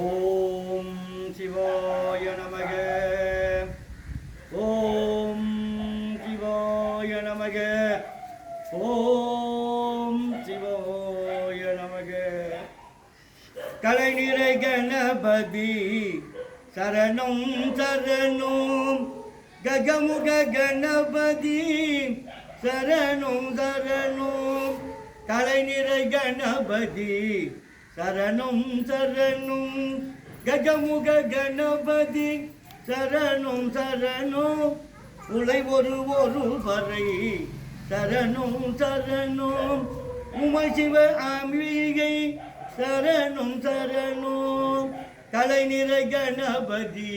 ஓம் சிவாய நமக. ஓம் சிவாய நமக. ஓம் சிவாய நமக. கலைநிறை கணபதி சரணம் சரணம். ககமுக கணபதி சரணம் சரணம். கலைநிறை கணபதி சரணம் சரணம். கஜமுக கணபதி சரணம் சரணம். உலை ஒரு வரை சரணம் சரணம். உமை சிவ அம்பிகை சரணம் சரணம். கலைநிறை கணபதி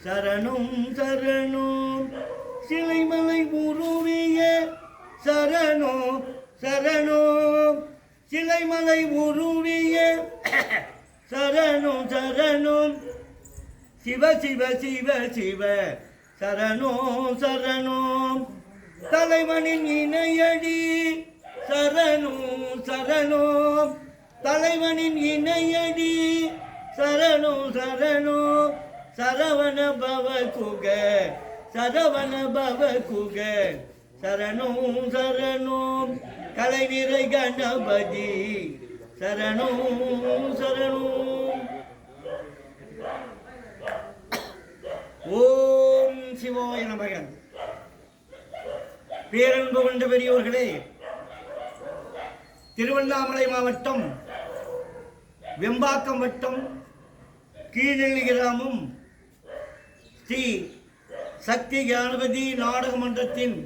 சரணம் சரணம். சிலைமலை உருவிய சரணம் சரணம். சிலைமலை உருவிய சரணம் சரணம். சிவ சிவ சிவ சிவ சரணம் சரணம். தலைவனின் இணையடி சரணம் சரணம். தலைவனின் இணையடி சரணம் சரணம். சரவண பவ குக சரவண பவ குக சரணம் சரணம். கலைநிறை கணபதி சரணம் சரணம். ஓம் சிவாய நமக. பேரன்பு கொண்ட பெரியோர்களே, திருவண்ணாமலை மாவட்டம் வெம்பாக்கம் வட்டம் கீழெல்லி கிராமம் ஸ்ரீ சக்தி கணபதி நாடக மன்றத்தின்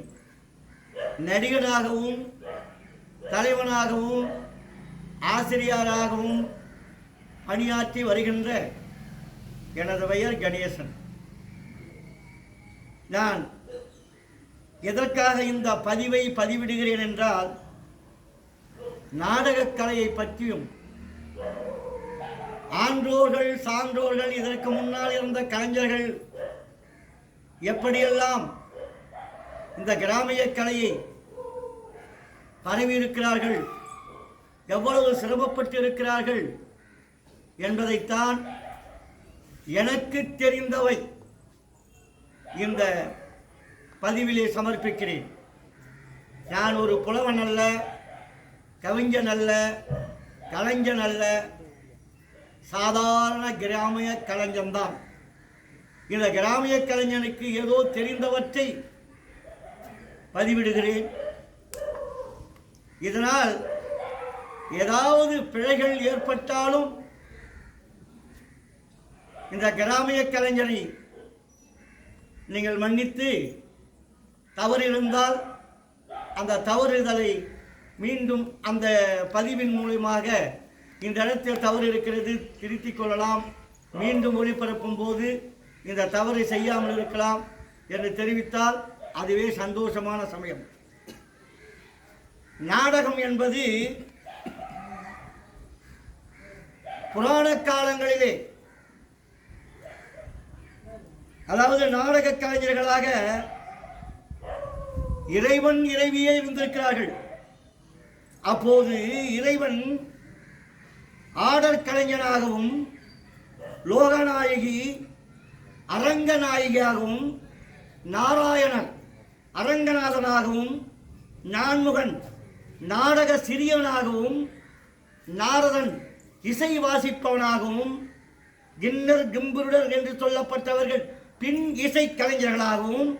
நடிகனாகவும் தலைவனாகவும் ஆசிரியராகவும் பணியாற்றி வருகின்ற எனது பெயர் கணேசன். நான் எதற்காக இந்த பதிவை பதிவிடுகிறேன் என்றால், நாடகக் கலையை பற்றியும் ஆன்றோர்கள் சான்றோர்கள் இதற்கு முன்னால் இருந்த கலைஞர்கள் எப்படியெல்லாம் இந்த கிராமிய கலையை பரவியிருக்கிறார்கள், எவ்வளவு சிரமப்பட்டு இருக்கிறார்கள் என்பதைத்தான் எனக்கு தெரிந்தவை இந்த பதிவிலே சமர்ப்பிக்கிறேன். நான் ஒரு புலவன் அல்ல, கவிஞன் அல்ல, கலைஞன் அல்ல, சாதாரண கிராமிய கலைஞன்தான். இந்த கிராமிய கலைஞனுக்கு ஏதோ தெரிந்தவற்றை பதிவிடுகிறேன். இதனால் ஏதாவது பிழைகள் ஏற்பட்டாலும் இந்த கிராமிய கலைஞரை நீங்கள் மன்னித்து, தவறு இருந்தால் அந்த தவறுதலை மீண்டும் அந்த பதிவின் மூலமாக இந்த இடத்தில் தவறு இருக்கிறது திருத்திக் கொள்ளலாம், மீண்டும் ஒளிபரப்பும் போது இந்த தவறை செய்யாமல் இருக்கலாம் என்று தெரிவித்தால் அதுவே சந்தோஷமான சமயம். நாடகம் என்பது புராண காலங்களிலே, அதாவது நாடக கலைஞர்களாக இறைவன் இறைவியே இருந்திருக்கிறார்கள். அப்போது இறைவன் ஆடற் கலைஞனாகவும் லோகநாயகி அரங்கநாயகியாகவும் நாராயணன் அரங்கநாதனாகவும் நான்முகன் நாடக சிறியவனாகவும் நாரதன் இசை வாசிப்பவனாகவும் கிண்ணர் கிம்புருடர் என்று சொல்லப்பட்டவர்கள் பின் இசை கலைஞர்களாகவும்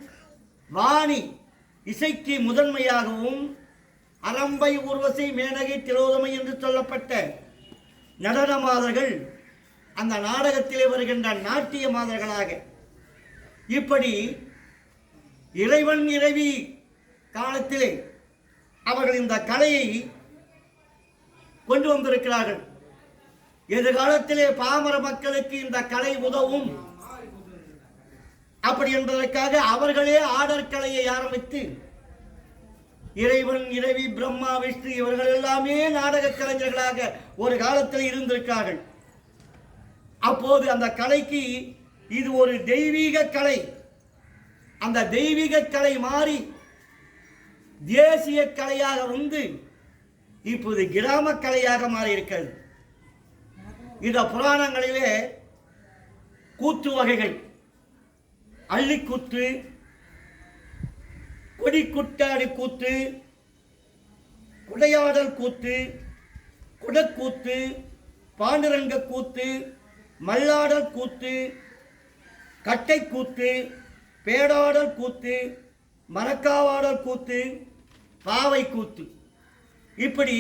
வாணி இசைக்கு முதன்மையாகவும் அரம்பை ஊர்வசி மேனகை திலோதமை என்று சொல்லப்பட்ட நடன மாதர்கள் அந்த நாடகத்திலே வருகின்ற நாட்டிய மாதர்களாக, இப்படி இறைவன் இறைவி காலத்திலே அவர்கள் இந்த கலையை கொண்டு வந்திருக்கிறார்கள். எதிர்காலத்திலே பாமர மக்களுக்கு இந்த கலை உதவும் அப்படி என்பதற்காக அவர்களே ஆடற் கலையை ஆரம்பித்து இறைவன் இறைவி பிரம்மா விஷ்ணு இவர்கள் எல்லாமே நாடக கலைஞர்களாக ஒரு காலத்தில் இருந்திருக்கிறார்கள். அப்போது அந்த கலைக்கு இது ஒரு தெய்வீக கலை. அந்த தெய்வீக கலை மாறி தேசிய கலையாக வந்து இப்போது கிராம கலையாக மாறி இருக்கிறது. இந்த புராணங்களிலே கூத்து வகைகள் அள்ளிக்கூத்து, கொடிக்குட்டாடி கூத்து, குடையாடல் கூத்து, குடக்கூத்து, பாண்டுரங்க கூத்து, மல்லாடல் கூத்து, கட்டை கூத்து, பேடாடல் கூத்து, மரக்காவாடல் கூத்து, பாவை கூத்து, இப்படி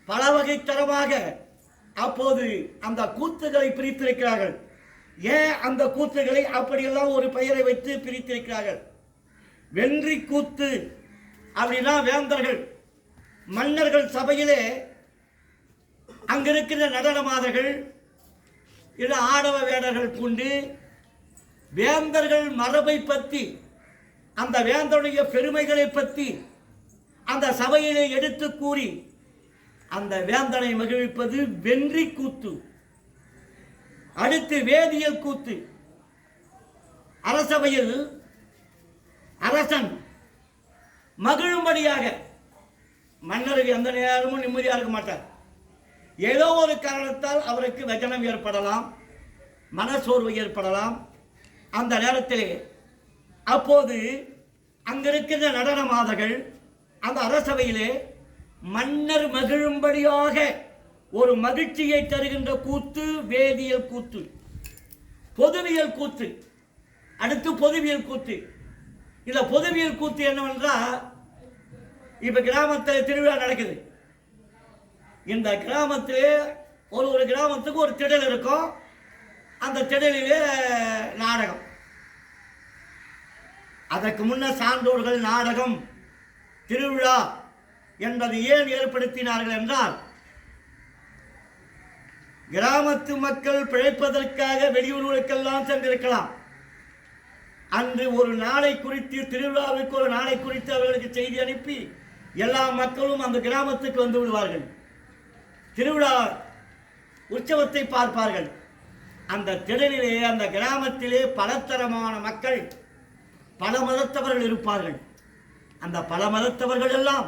பல வகை தரமாக அப்போது அந்த கூத்துகளை பிரித்திருக்கிறார்கள். ஏன் அந்த கூத்துகளை அப்படியெல்லாம் ஒரு பெயரை வைத்து பிரித்திருக்கிறார்கள்? வென்றி கூத்து அப்படின்னா வேந்தர்கள் மன்னர்கள் சபையிலே அங்கிருக்கிற நடனமாதர்கள் இது ஆடவ வேடர்கள் கொண்டு வேந்தர்கள் மரபை பற்றி அந்த வேந்தருடைய பெருமைகளை பற்றி அந்த சபையிலே எடுத்து கூறி அந்த வேந்தனை மகிழ்விப்பது வென்றி கூத்து. அடுத்து வேதியியல் கூத்து. அரசவையில் அரசன் மகிழும்படியாக, மன்னருக்கு எந்த நேரமும் நிம்மதியாக இருக்க மாட்டார். ஏதோ ஒரு காரணத்தால் அவருக்கு வஜனம் ஏற்படலாம், மனசோர்வு ஏற்படலாம். அந்த நேரத்திலே அப்போது அங்கிருக்கின்ற நடனமாதர்கள் அந்த அரசவையிலே மன்னர் மகிழும்படியாக ஒரு மகிழ்ச்சியை தருகின்ற கூத்து வேதியியல் கூத்து. பொதுவியல் கூத்து. அடுத்து பொதுவியல் கூத்து. இந்த பொதுவியல் கூத்து என்னவென்றால், இப்ப கிராமத்தில் திருவிழா நடக்குது. இந்த கிராமத்திலே ஒரு கிராமத்துக்கு ஒரு திடல் இருக்கும். அந்த திடலிலே நாடகம். அதற்கு முன்னர் சான்றோர்கள் நாடகம் திருவிழா என்பதை ஏன் ஏற்படுத்தினார்கள் என்றால், கிராமத்து மக்கள் பிழைப்பதற்காக வெளியூர்களுக்கெல்லாம் சென்றிருக்கலாம். அன்று ஒரு நாளை குறித்து, திருவிழாவுக்கு ஒரு நாளை குறித்து அவர்களுக்கு செய்தி அனுப்பி எல்லா மக்களும் அந்த கிராமத்துக்கு வந்து விடுவார்கள். திருவிழா உற்சவத்தை பார்ப்பார்கள். அந்த திடலிலே அந்த கிராமத்திலே பலதரமான மக்கள், பல மதத்தவர்கள் இருப்பார்கள். அந்த பல மதத்தவர்கள் எல்லாம்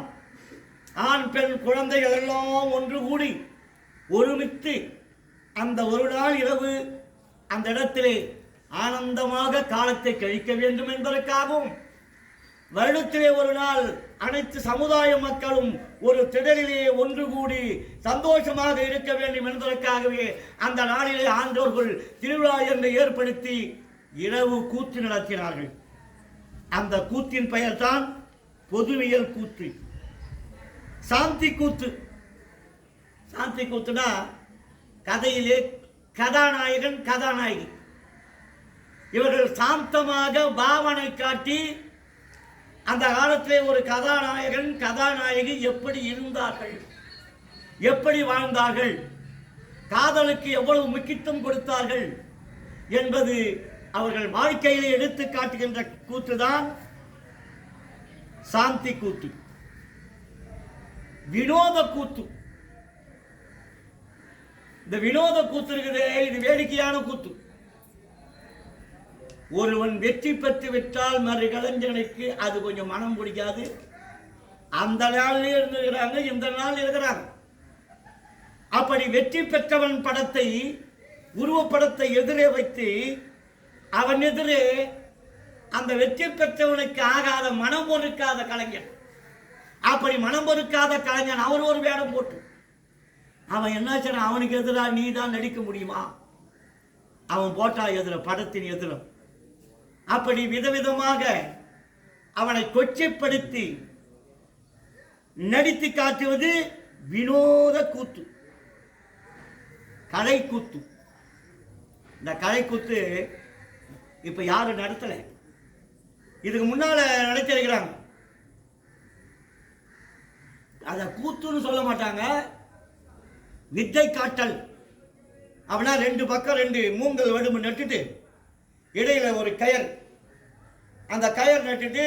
ஆண் பெண் குழந்தைகள் எல்லாம் ஒன்று கூடி ஒருமித்து அந்த ஒரு நாள் இரவு அந்த இடத்திலே ஆனந்தமாக காலத்தை கழிக்க வேண்டும் என்பதற்காகவும், வருடத்திலே ஒரு நாள் அனைத்து சமுதாய மக்களும் ஒரு திடலிலே ஒன்று கூடி சந்தோஷமாக இருக்க வேண்டும் என்பதற்காகவே அந்த நாளிலே ஆண்டோர்கள் திருவிழா என்று ஏற்படுத்தி இரவு கூத்து நடத்தினார்கள். அந்த கூத்தின் பெயர் தான் பொதுவியல் கூத்து. சாந்தி கூத்து. சாந்தி கூத்துனா கதையிலே கதாநாயகன் கதாநாயகி இவர்கள் சாந்தமாக பாவனை காட்டி அந்த காலத்திலே ஒரு கதாநாயகன் கதாநாயகி எப்படி இருந்தார்கள், எப்படி வாழ்ந்தார்கள், காதலுக்கு எவ்வளவு முக்கியத்துவம் கொடுத்தார்கள் என்பது அவர்கள் வாழ்க்கையிலே எடுத்து காட்டுகின்ற கூத்துதான் சாந்தி கூத்து. வினோத கூத்து. இந்த வினோத கூத்து இருக்குது, இது வேடிக்கையான கூத்து. ஒருவன் வெற்றி பெற்று விட்டால் மறு கலைஞனுக்கு அது கொஞ்சம் மனம் பிடிக்காது. அந்த நாளிலே இருந்துகிறாங்க, இந்த நாள் இருக்கிறாங்க. அப்படி வெற்றி பெற்றவன் படத்தை, உருவப்படத்தை எதிரே வைத்து அவன் எதிரே அந்த வெற்றி பெற்றவனுக்கு ஆகாத மனம் பொறுக்காத கலைஞன், அப்படி மனம் பொறுக்காத கலைஞன் அவர் ஒரு வேடம் போட்டு அவன் என்ன சொன்ன, அவனுக்கு எதிராக நீ தான் நடிக்க முடியுமா? அவன் போட்டா எதிர படத்தின் எதிர அப்படி விதவிதமாக அவனை கொச்சைப்படுத்தி நடித்து காட்டுவது வினோத கூத்து, கலை கூத்து. இந்த கலை கூத்து இப்ப யாரும் நடத்தல, இதுக்கு முன்னால நடத்திருக்கிறாங்க. அத கூத்துன்னு சொல்ல மாட்டாங்க, வித்தை காட்டல். அப்படின்னா ரெண்டு பக்கம் ரெண்டு மூங்கல் வடும்பு நட்டுட்டு இடையில ஒரு கயர், அந்த கயர் நட்டுட்டு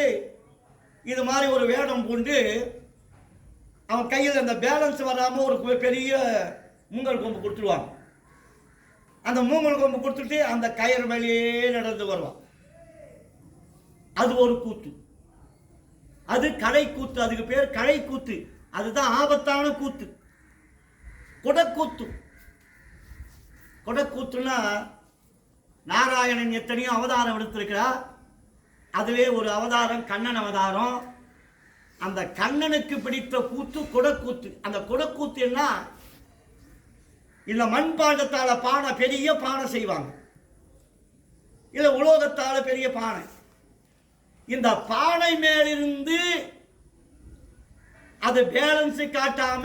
இது மாதிரி ஒரு வேடம் பூண்டு அவன் கையில் அந்த பேலன்ஸ் வராமல் ஒரு பெரிய மூங்கல் கொம்பு கொடுத்துருவாங்க. அந்த மூங்கல் கொம்பு கொடுத்துட்டு அந்த கயர் மேலேயே நடந்து வருவான். அது ஒரு கூத்து, அது கலை கூத்து. அதுக்கு பேர் கலை கூத்து. அதுதான் ஆபத்தான கூத்து. குடக்கூத்து. கொடக்கூத்துனா நாராயணன் எத்தனையோ அவதாரம் எடுத்திருக்கிறார். அதிலே ஒரு அவதாரம் கண்ணன் அவதாரம். அந்த கண்ணனுக்கு பிடித்த கூத்து கொடக்கூத்து. அந்த கொடக்கூத்து என்ன, இந்த மண்பாண்டத்தால பானை, பெரிய பானை செய்வாங்க, இல்ல உலோகத்தால பெரிய பானை. இந்த பானை மேலிருந்து அது பேலன்ஸ் காட்டாம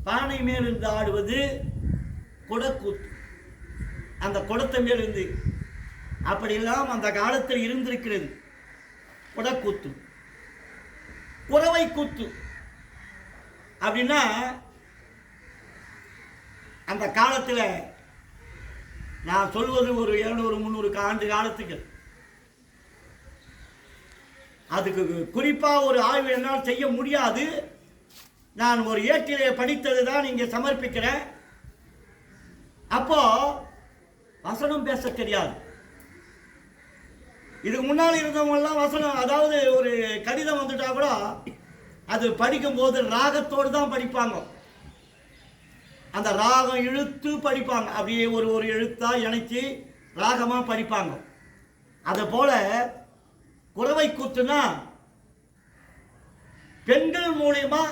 பானை மேலிருந்து ஆடுவது கொடக்கூத்து. அந்த குடத்தை மேலிருந்து அப்படியெல்லாம் அந்த காலத்தில் இருந்திருக்கிறது கொடக்கூத்து. குறவை கூத்து அப்படின்னா அந்த காலத்தில் நான் சொல்வது ஒரு 200-300 ஆண்டு காலத்துக்கு. அதுக்கு குறிப்பாக ஒரு ஆய்வு என்னால் செய்ய முடியாது. நான் ஒரு ஏட்டிலே படித்தது தான் இங்கே சமர்ப்பிக்கிறேன். அப்போ வசனம் பேச தெரியாது. இதுக்கு முன்னால் இருந்தவங்கெல்லாம் வசனம், அதாவது ஒரு கடிதம் வந்துட்டா கூட அது படிக்கும்போது ராகத்தோடு தான் படிப்பாங்க. அந்த ராகம் இழுத்து படிப்பாங்க, அப்படியே ஒரு எழுத்தா இணைச்சி ராகமாக படிப்பாங்க. அதை போல குறவை கூத்துனா பெண்கள் மூலியமா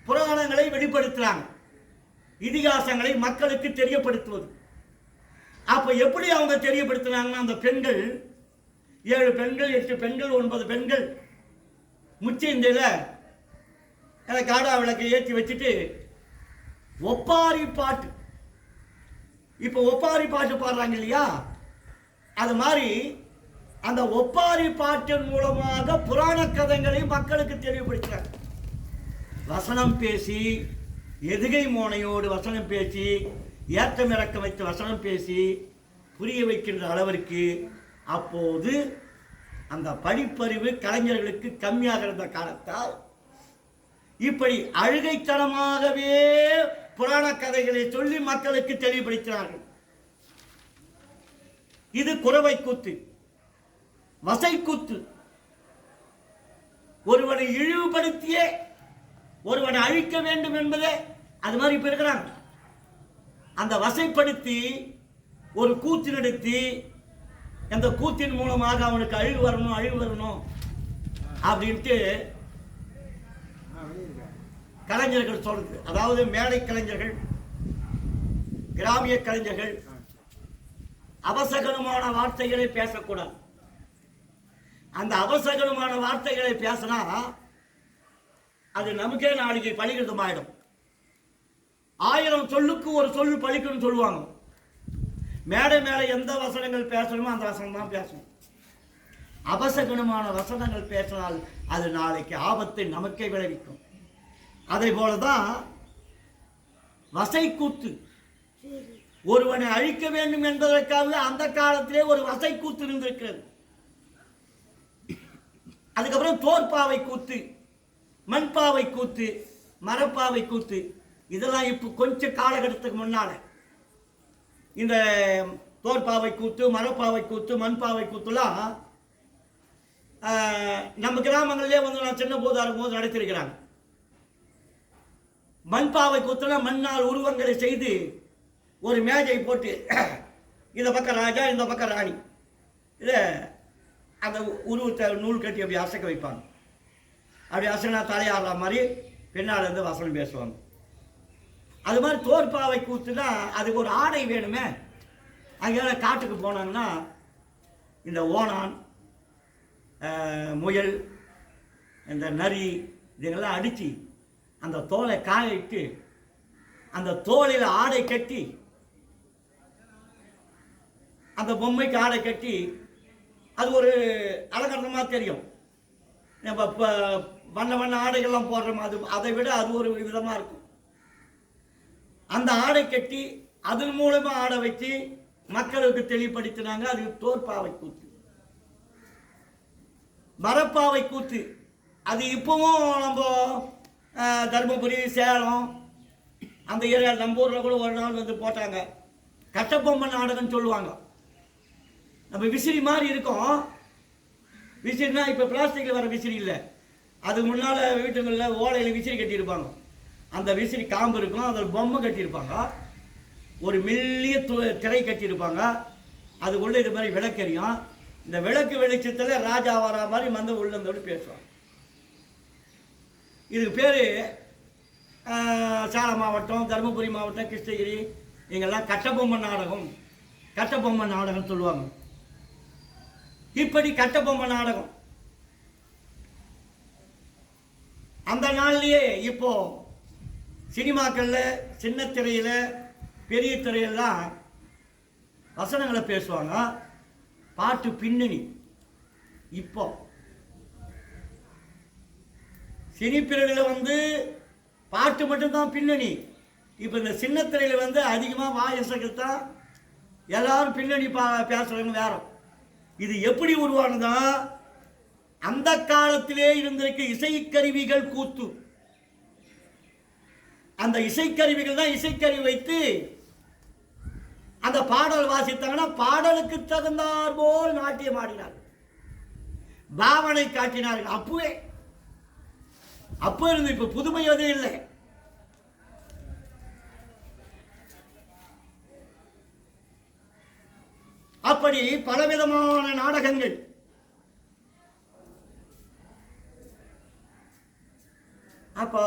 புராணங்களை வெளிப்படுத்துறாங்க, இதிகாசங்களை மக்களுக்கு தெரியப்படுத்துவது. அப்ப எப்படி அவங்க தெரியப்படுத்துறாங்கன்னா, அந்த பெண்கள் 7 பெண்கள் 8 பெண்கள் 9 பெண்கள் முச்சந்தில காடா விளக்கை ஏற்றி வச்சுட்டு ஒப்பாரி பாட்டு, இப்போ ஒப்பாரி பாட்டு பாடுறாங்க இல்லையா, அது மாதிரி அந்த ஒப்பாரி பாட்டின் மூலமாக புராண கதைகளை மக்களுக்கு தெரியப்படுத்துறாங்க. வசனம் பேசி, எதுகை மோனையோடு வசனம் பேசி, ஏற்றம் இறக்கம் வைத்து வசனம் பேசி புரிய வைக்கின்ற அளவிற்கு அப்போது அந்த படிப்பறிவு கலைஞர்களுக்கு கம்மியாக இருந்த காலத்தால் இப்படி அழுகைத்தனமாகவே புராண கதைகளை சொல்லி மக்களுக்கு தெளிவுபடுத்தினார்கள். இது குறவை கூத்து. வசை கூத்து ஒருவனை இழிவுபடுத்தியே ஒருவனை அழிக்க வேண்டும் என்பதே அது மாதிரி இப்ப இருக்கிறாங்க. அந்த வசைப்படுத்தி ஒரு கூத்து நடத்தி அந்த கூத்தின் மூலமாக அவனுக்கு அழிவு வரணும் அப்படின்ட்டு கலைஞர்கள் சொல்றது. அதாவது மேடை கலைஞர்கள், கிராமிய கலைஞர்கள் அவசகனமான வார்த்தைகளை பேசக்கூடாது. அந்த அவசகனமான வார்த்தைகளை பேசினா அது நமக்கே நாளைக்கு பலிகிருதமாயிடும். 1000 சொல்லுக்கு ஒரு சொல்லு பலிக்கணும்னு சொல்லுவாங்க. மேடை மேலே எந்த வசனங்கள் பேசணுமோ அந்த வசனம் தான் பேசணும். அவசகனமான வசனங்கள் பேசினால் அது நாளைக்கு ஆபத்தை நமக்கே விளைவிக்கும். அதே போலதான் வசை கூத்து. ஒருவனை அழிக்க வேண்டும் என்பதற்காக அந்த காலத்திலே ஒரு வசை கூத்து இருந்திருக்கிறது. அதுக்கப்புறம் தோற்பாவை கூத்து, மண்பாவை கூத்து, மரப்பாவை கூத்து, இதெல்லாம் இப்போ கொஞ்சம் காலகட்டத்துக்கு முன்னால இந்த தோற்பாவை கூத்து, மரப்பாவை கூத்து, மண்பாவை கூத்துலாம் நம்ம கிராமங்களிலே வந்து நான் சின்ன போதா இருக்கும்போது நடத்திருக்கிறாங்க. மண்பாவை கூத்துல மண்ணால் உருவங்களை செய்து ஒரு மேஜை போட்டு இந்த பக்கம் ராஜா இந்த பக்கம் ராணி, இதை அந்த உருவத்தை நூல் கட்டி அப்படி அசைக்க வைப்பாங்க. அப்படி அசைனா தலையாடுற மாதிரி பின்னால் இருந்து வசனம் பேசுவாங்க. அது மாதிரி தோற்பாவை கூத்துனா அதுக்கு ஒரு ஆடை வேணுமே. அங்கே காட்டுக்கு போனாங்கன்னா இந்த ஓணான், முயல், இந்த நரி இதுங்கெல்லாம் அடித்து அந்த தோலை காயிட்டு அந்த தோலில் ஆடை கட்டி அந்த பொம்மைக்கு ஆடை கட்டி அது ஒரு அலங்காரமாக தெரியும். நம்ம இப்போ வண்ண ஆடைகள்லாம் போடுறோம், அது அதை விட அது ஒரு விதமாக இருக்கும். அந்த ஆடை கட்டி அதன் மூலமா ஆடை வச்சு மக்களுக்கு தெளிவுபடுத்தினாங்க. அது தோற்பாவை கூத்து. மரப்பாவை கூத்து அது இப்பவும் நம்ம தர்மபுரி, சேலம் அந்த ஏரியா, நம்ம ஊரில் கூட ஒரு நாள் வந்து போட்டாங்க. கட்டபொம்மை நாடகம்னு சொல்லுவாங்க. நம்ம விசிறி மாதிரி இருக்கும். விசிறினா இப்போ பிளாஸ்டிக்கில் வர விசிறி இல்லை. அதுக்கு முன்னால் வீட்டுங்களில் ஓலையில் விசிறி கட்டியிருப்பாங்க. அந்த விசிறி காம்பு இருக்கும், அதில் பொம்மை கட்டியிருப்பாங்க. ஒரு மெல்லிய திரை கட்டியிருப்பாங்க. அதுக்குள்ள இது மாதிரி விளக்கெரியும். இந்த விளக்கு வெளிச்சத்தில் ராஜா வரா மாதிரி வந்து உள்ளந்தோடு பேசுவாங்க. இதுக்கு பேர் சேலம் மாவட்டம், தருமபுரி மாவட்டம், கிருஷ்ணகிரி இங்கெல்லாம் கட்டபொம்மன் நாடகம், கட்டபொம்மன் நாடகம் சொல்லுவாங்க. இப்படி கட்டபொம்மன் நாடகம் அந்த நாள்லயே இப்போ சினிமாக்களில், சின்ன திரையில், பெரிய திரையெல்லாம் வசனங்களை பேசுவாங்க, பாட்டு பின்னணி. இப்போ சினிப்பிரிவில் வந்து பாட்டு மட்டும்தான் பின்னணி. இப்போ இந்த சின்ன திரையில் வந்து அதிகமாக வாயசக்கு தான் எல்லாரும் பின்னணி பேசுகிறவங்க வேற. இது எப்படி உருவானதா? அந்த காலத்திலே இருந்திருக்க இசைக்கருவிகள் கூத்து. அந்த இசைக்கருவிகள் தான் இசைக்கருவி வைத்து அந்த பாடல் வாசித்தாங்கன்னா பாடலுக்கு தகுந்தார் போல் நாட்டியம் ஆடினார்கள், பாவனை காட்டினார்கள். அப்போ இருந்து இப்ப புதுமை எதுவும் இல்லை. அப்படி பலவிதமான நாடகங்கள். அப்போ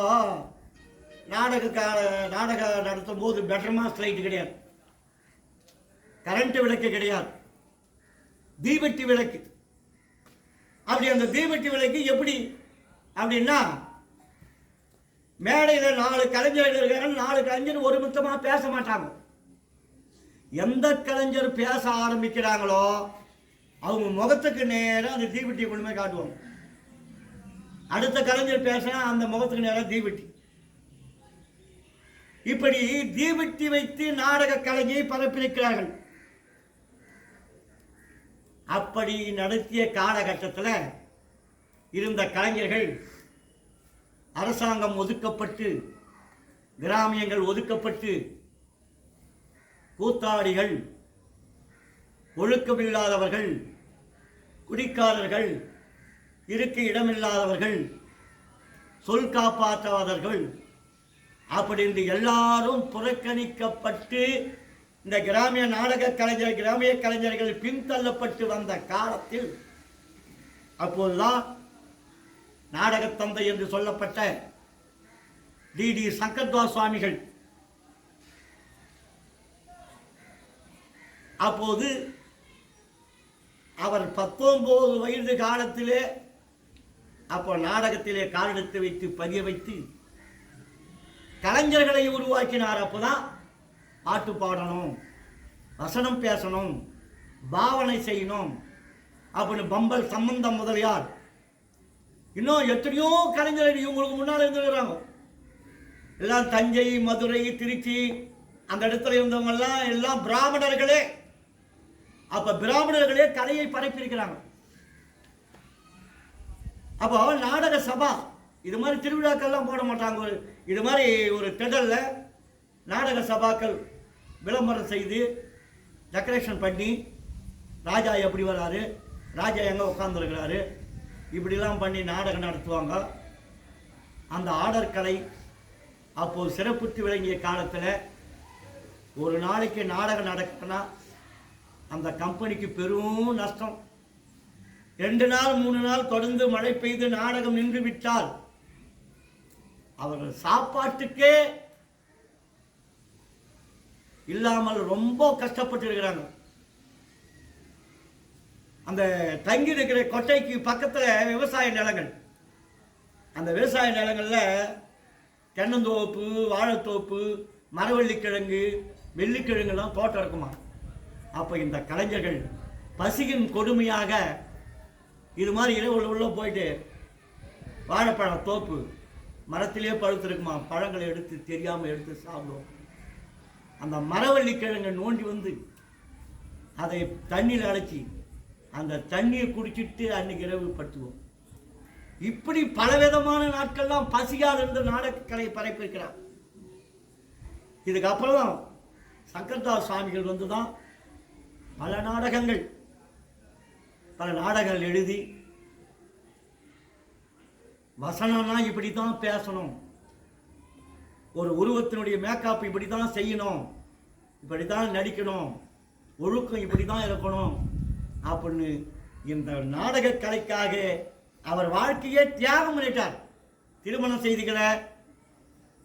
நாடகம் நடத்தும் போது பெட்டர்மாஸ் லைட் கிடையாது, கரண்ட் விளக்கு கிடையாது, தீபெட்டி விளக்கு. அப்படி அந்த தீபெட்டி விளக்கு எப்படி அப்படின்னா, மேடையில் 4 கலைஞர்கள் இருக்காங்க. 4 கலைஞர் ஒரு மொத்தமாக பேச மாட்டாங்க. எந்த கலைஞர் பேச ஆரம்பிக்கிறாங்களோ அவங்க முகத்துக்கு நேரம் அந்த தீபெட்டியை கொண்டு போய் காட்டுவாங்க. அடுத்த கலைஞர் பேசினா அந்த முகத்துக்கு நேரம் தீபெட்டி. இப்படி தீபெட்டி வைத்து நாடக கலைஞரை பரப்பியிருக்கிறார்கள். அப்படி நடத்திய காலகட்டத்தில் இருந்த கலைஞர்கள் அரசாங்கம் ஒதுக்கப்பட்டு, கிராமியங்கள் ஒதுக்கப்பட்டு, கூத்தாடிகள், ஒழுக்கமில்லாதவர்கள், குடிக்காரர்கள், இருக்க இடமில்லாதவர்கள், சொல் காப்பாற்றாதவர்கள் அப்படின்னு எல்லாரும் புறக்கணிக்கப்பட்டு இந்த கிராமிய நாடக கலைஞர், கிராமிய கலைஞர்கள் பின்தள்ளப்பட்டு வந்த காலத்தில் அப்போதுதான் நாடகத்தந்தை என்று சொல்லப்பட்ட டி சங்கர்தாஸ் சுவாமிகள் அப்போது அவர் 19 வயது காலத்திலே அப்போ நாடகத்திலே காலெடுத்து வைத்து பதிய வைத்து கலைஞர்களை உருவாக்கினார். அப்போதான் பாட்டு பாடணும், வசனம் பேசணும், பாவனை செய்யணும் அப்படின்னு பம்பல் சம்பந்தம் முதலியார், இன்னும் எத்தனையோ கலைஞர்கள் இவங்களுக்கு முன்னால் இருந்துருக்கிறாங்க. எல்லாம் தஞ்சை, மதுரை, திருச்சி அந்த இடத்துல இருந்தவங்கெல்லாம் எல்லாம் பிராமணர்களே. அப்ப பிராமணர்களே கலையை பரப்பியிருக்கிறாங்க. அப்போ நாடக சபா இது மாதிரி திருவிழாக்கள்லாம் போட மாட்டாங்க. இது மாதிரி ஒரு திடல்ல நாடக சபாக்கள் விளம்பரம் செய்து டெக்கரேஷன் பண்ணி, ராஜா எப்படி வராரு, ராஜா எங்கே உட்காந்துருக்கிறாரு, இப்படிலாம் பண்ணி நாடகம் நடத்துவாங்க. அந்த ஆடர் கலை அப்போது சிறப்புற்று விளங்கிய காலத்தில் ஒரு நாளைக்கு நாடகம் நடக்குன்னா அந்த கம்பெனிக்கு பெரும் நஷ்டம். 2 நாள் 3 நாள் தொடர்ந்து மழை பெய்து நாடகம் நின்று விட்டால் அவர்கள் சாப்பாட்டுக்கே இல்லாமல் ரொம்ப கஷ்டப்பட்டு இருக்கிறாங்க. அந்த தங்கி இருக்கிற கொட்டைக்கு பக்கத்தில் விவசாய நிலங்கள், அந்த விவசாய நிலங்களில் தென்னந்தோப்பு, வாழைத்தோப்பு, மரவள்ளிக்கிழங்கு, வெள்ளிக்கிழங்குலாம் தோட்டம் இருக்குமா. அப்போ இந்த கலைஞர்கள் பசியின் கொடுமையாக இது மாதிரி இரவு உள்ள போயிட்டு வாழைப்பழம் தோப்பு மரத்திலே பழுத்திருக்குமா, பழங்களை எடுத்து தெரியாமல் எடுத்து சாப்பிடுவோம். அந்த மரவள்ளிக்கிழங்கை நோண்டி வந்து அதை தண்ணியில் அடைச்சி அந்த தண்ணியை குடிச்சிட்டு அன்னைக்கு இரவு படுத்துவோம். இப்படி பலவிதமான நாட்கள்லாம் பசியால் இருந்து நாடகக்கலை பரப்பியிருக்கிறார். இதுக்கப்புறம் சங்கர்தாஸ் சுவாமிகள் வந்து தான் பல நாடகங்கள் எழுதி, வசனம்னா இப்படி தான் பேசணும், ஒரு உருவத்தினுடைய மேக்கப் இப்படி தான் செய்யணும், இப்படித்தான் நடிக்கணும், ஒழுக்கம் இப்படி தான் இருக்கணும் அப்படின்னு இந்த நாடக கலைக்காக அவர் வாழ்க்கையே தியாகம் பண்ணிட்டார். திருமணம் செய்துக்கிற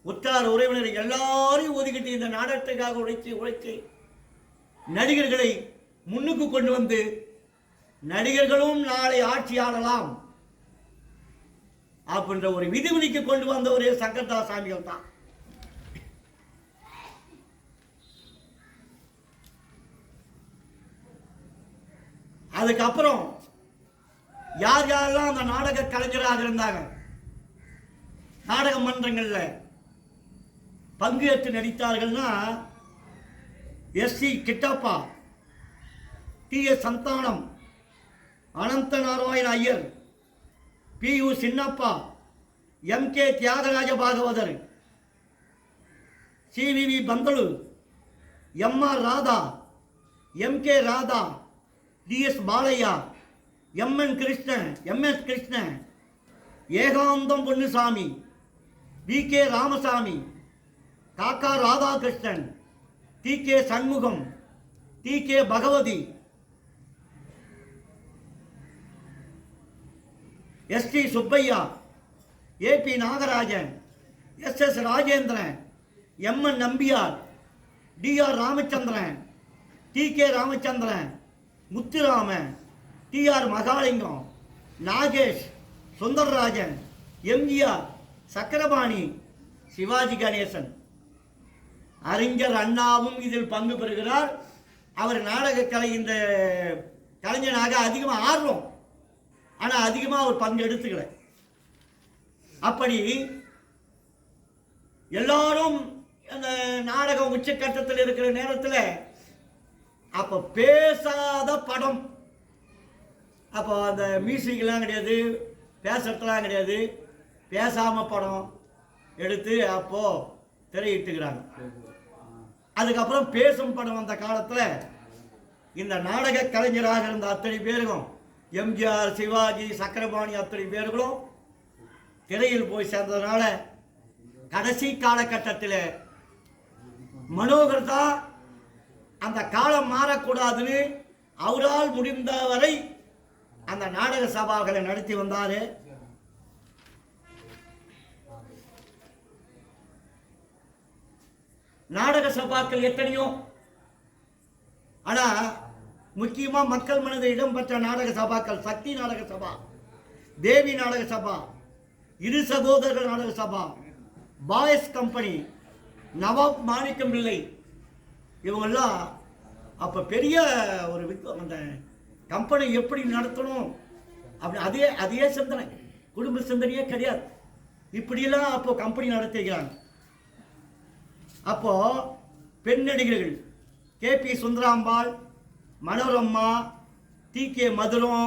உற்றார் உறவினர் எல்லாரையும் ஒதுக்கிட்டு இந்த நாடகத்துக்காக உழைச்சி நடிகர்களை முன்னுக்கு கொண்டு வந்து நடிகர்களும் நாளை ஆட்சியாளலாம் அப்படின்ற ஒரு விதிவிதிக்கு கொண்டு வந்த ஒரே சங்கர்தாஸ் சாமிகள் தான். அதுக்கப்புறம் யார் யாரெல்லாம் அந்த நாடக கலைஞராக இருந்தாங்க, நாடக மன்றங்கள்ல பங்கேற்று நடித்தார்கள்னா S C. Kittappa, T S. Santhanam, Anantha Narayana Iyer, P U. Chinnappa, M K. Thyagaraja Bhagavathar, C V V. Panthulu, M R. Radha, M K. Radha, T S. Balaiah, M S. Krishnan, Ekantham Ponnusamy, V K. Ramasamy, Kaka Radhakrishnan, T K. Shanmugam, T K. Bhagavathi, S D. Subbaiah, A P. Nagarajan, S S. Rajendran, M N. Nambiar, T R. Ramachandran, T K. Ramachandran, Muthuraman, T R. Mahalingam, Nagesh, Sundararajan, MGR., Chakrapani, Sivaji Ganesan. அறிஞர் அண்ணாவும் இதில் பங்கு பெறுகிறார். அவர் நாடகக்கலை இந்த கலைஞனாக அதிகமாக ஆர்வம், ஆனால் அதிகமாக அவர் பங்கு எடுத்துக்கல. அப்படி எல்லாரும் அந்த நாடகம் உச்சக்கட்டத்தில் இருக்கிற நேரத்தில் அப்போ பேசாத படம், அப்போ அந்த மியூசிக்லாம் கிடையாது, பேசுறதுலாம் கிடையாது, பேசாமல் படம் எடுத்து அப்போது திரையிட்டுக்கிறாங்க. அதுக்கப்புறம் பேசும் படம் வந்த காலத்தில் இந்த நாடக கலைஞராக இருந்த அத்தனை பேருக்கும் எம்ஜிஆர், சிவாஜி, சக்கரபாணி அத்தனை பேர்களும் திரையில் போய் சேர்ந்ததுனால கடைசி காலகட்டத்தில் மனோகர் தான் அந்த காலம் மாறக்கூடாதுன்னு அவரால் முடிந்தவரை அந்த நாடக சபாக்களை நடத்தி வந்தார். நாடக சபாக்கள் எத்தனையோ, ஆனால் முக்கியமாக மக்கள் மனதில் இடம்பெற்ற நாடக சபாக்கள் சக்தி நாடக சபா, தேவி நாடக சபா, இரு சகோதரர்கள் நாடக சபா, பாய்ஸ் கம்பெனி, நவாப் மாணிக்கம் பிள்ளை, இவங்கெல்லாம் அப்போ பெரிய ஒரு அந்த கம்பெனி எப்படி நடத்தணும் அப்படி அதே சிந்தனை, குடும்ப சிந்தனையே கிடையாது. இப்படியெல்லாம் அப்போ கம்பெனி நடத்திக்கிறாங்க. அப்போ பெண் நடிகர்கள் கே.பி. சுந்தராம்பாள், மனோரம்மா, டி.கே. மதுரம்,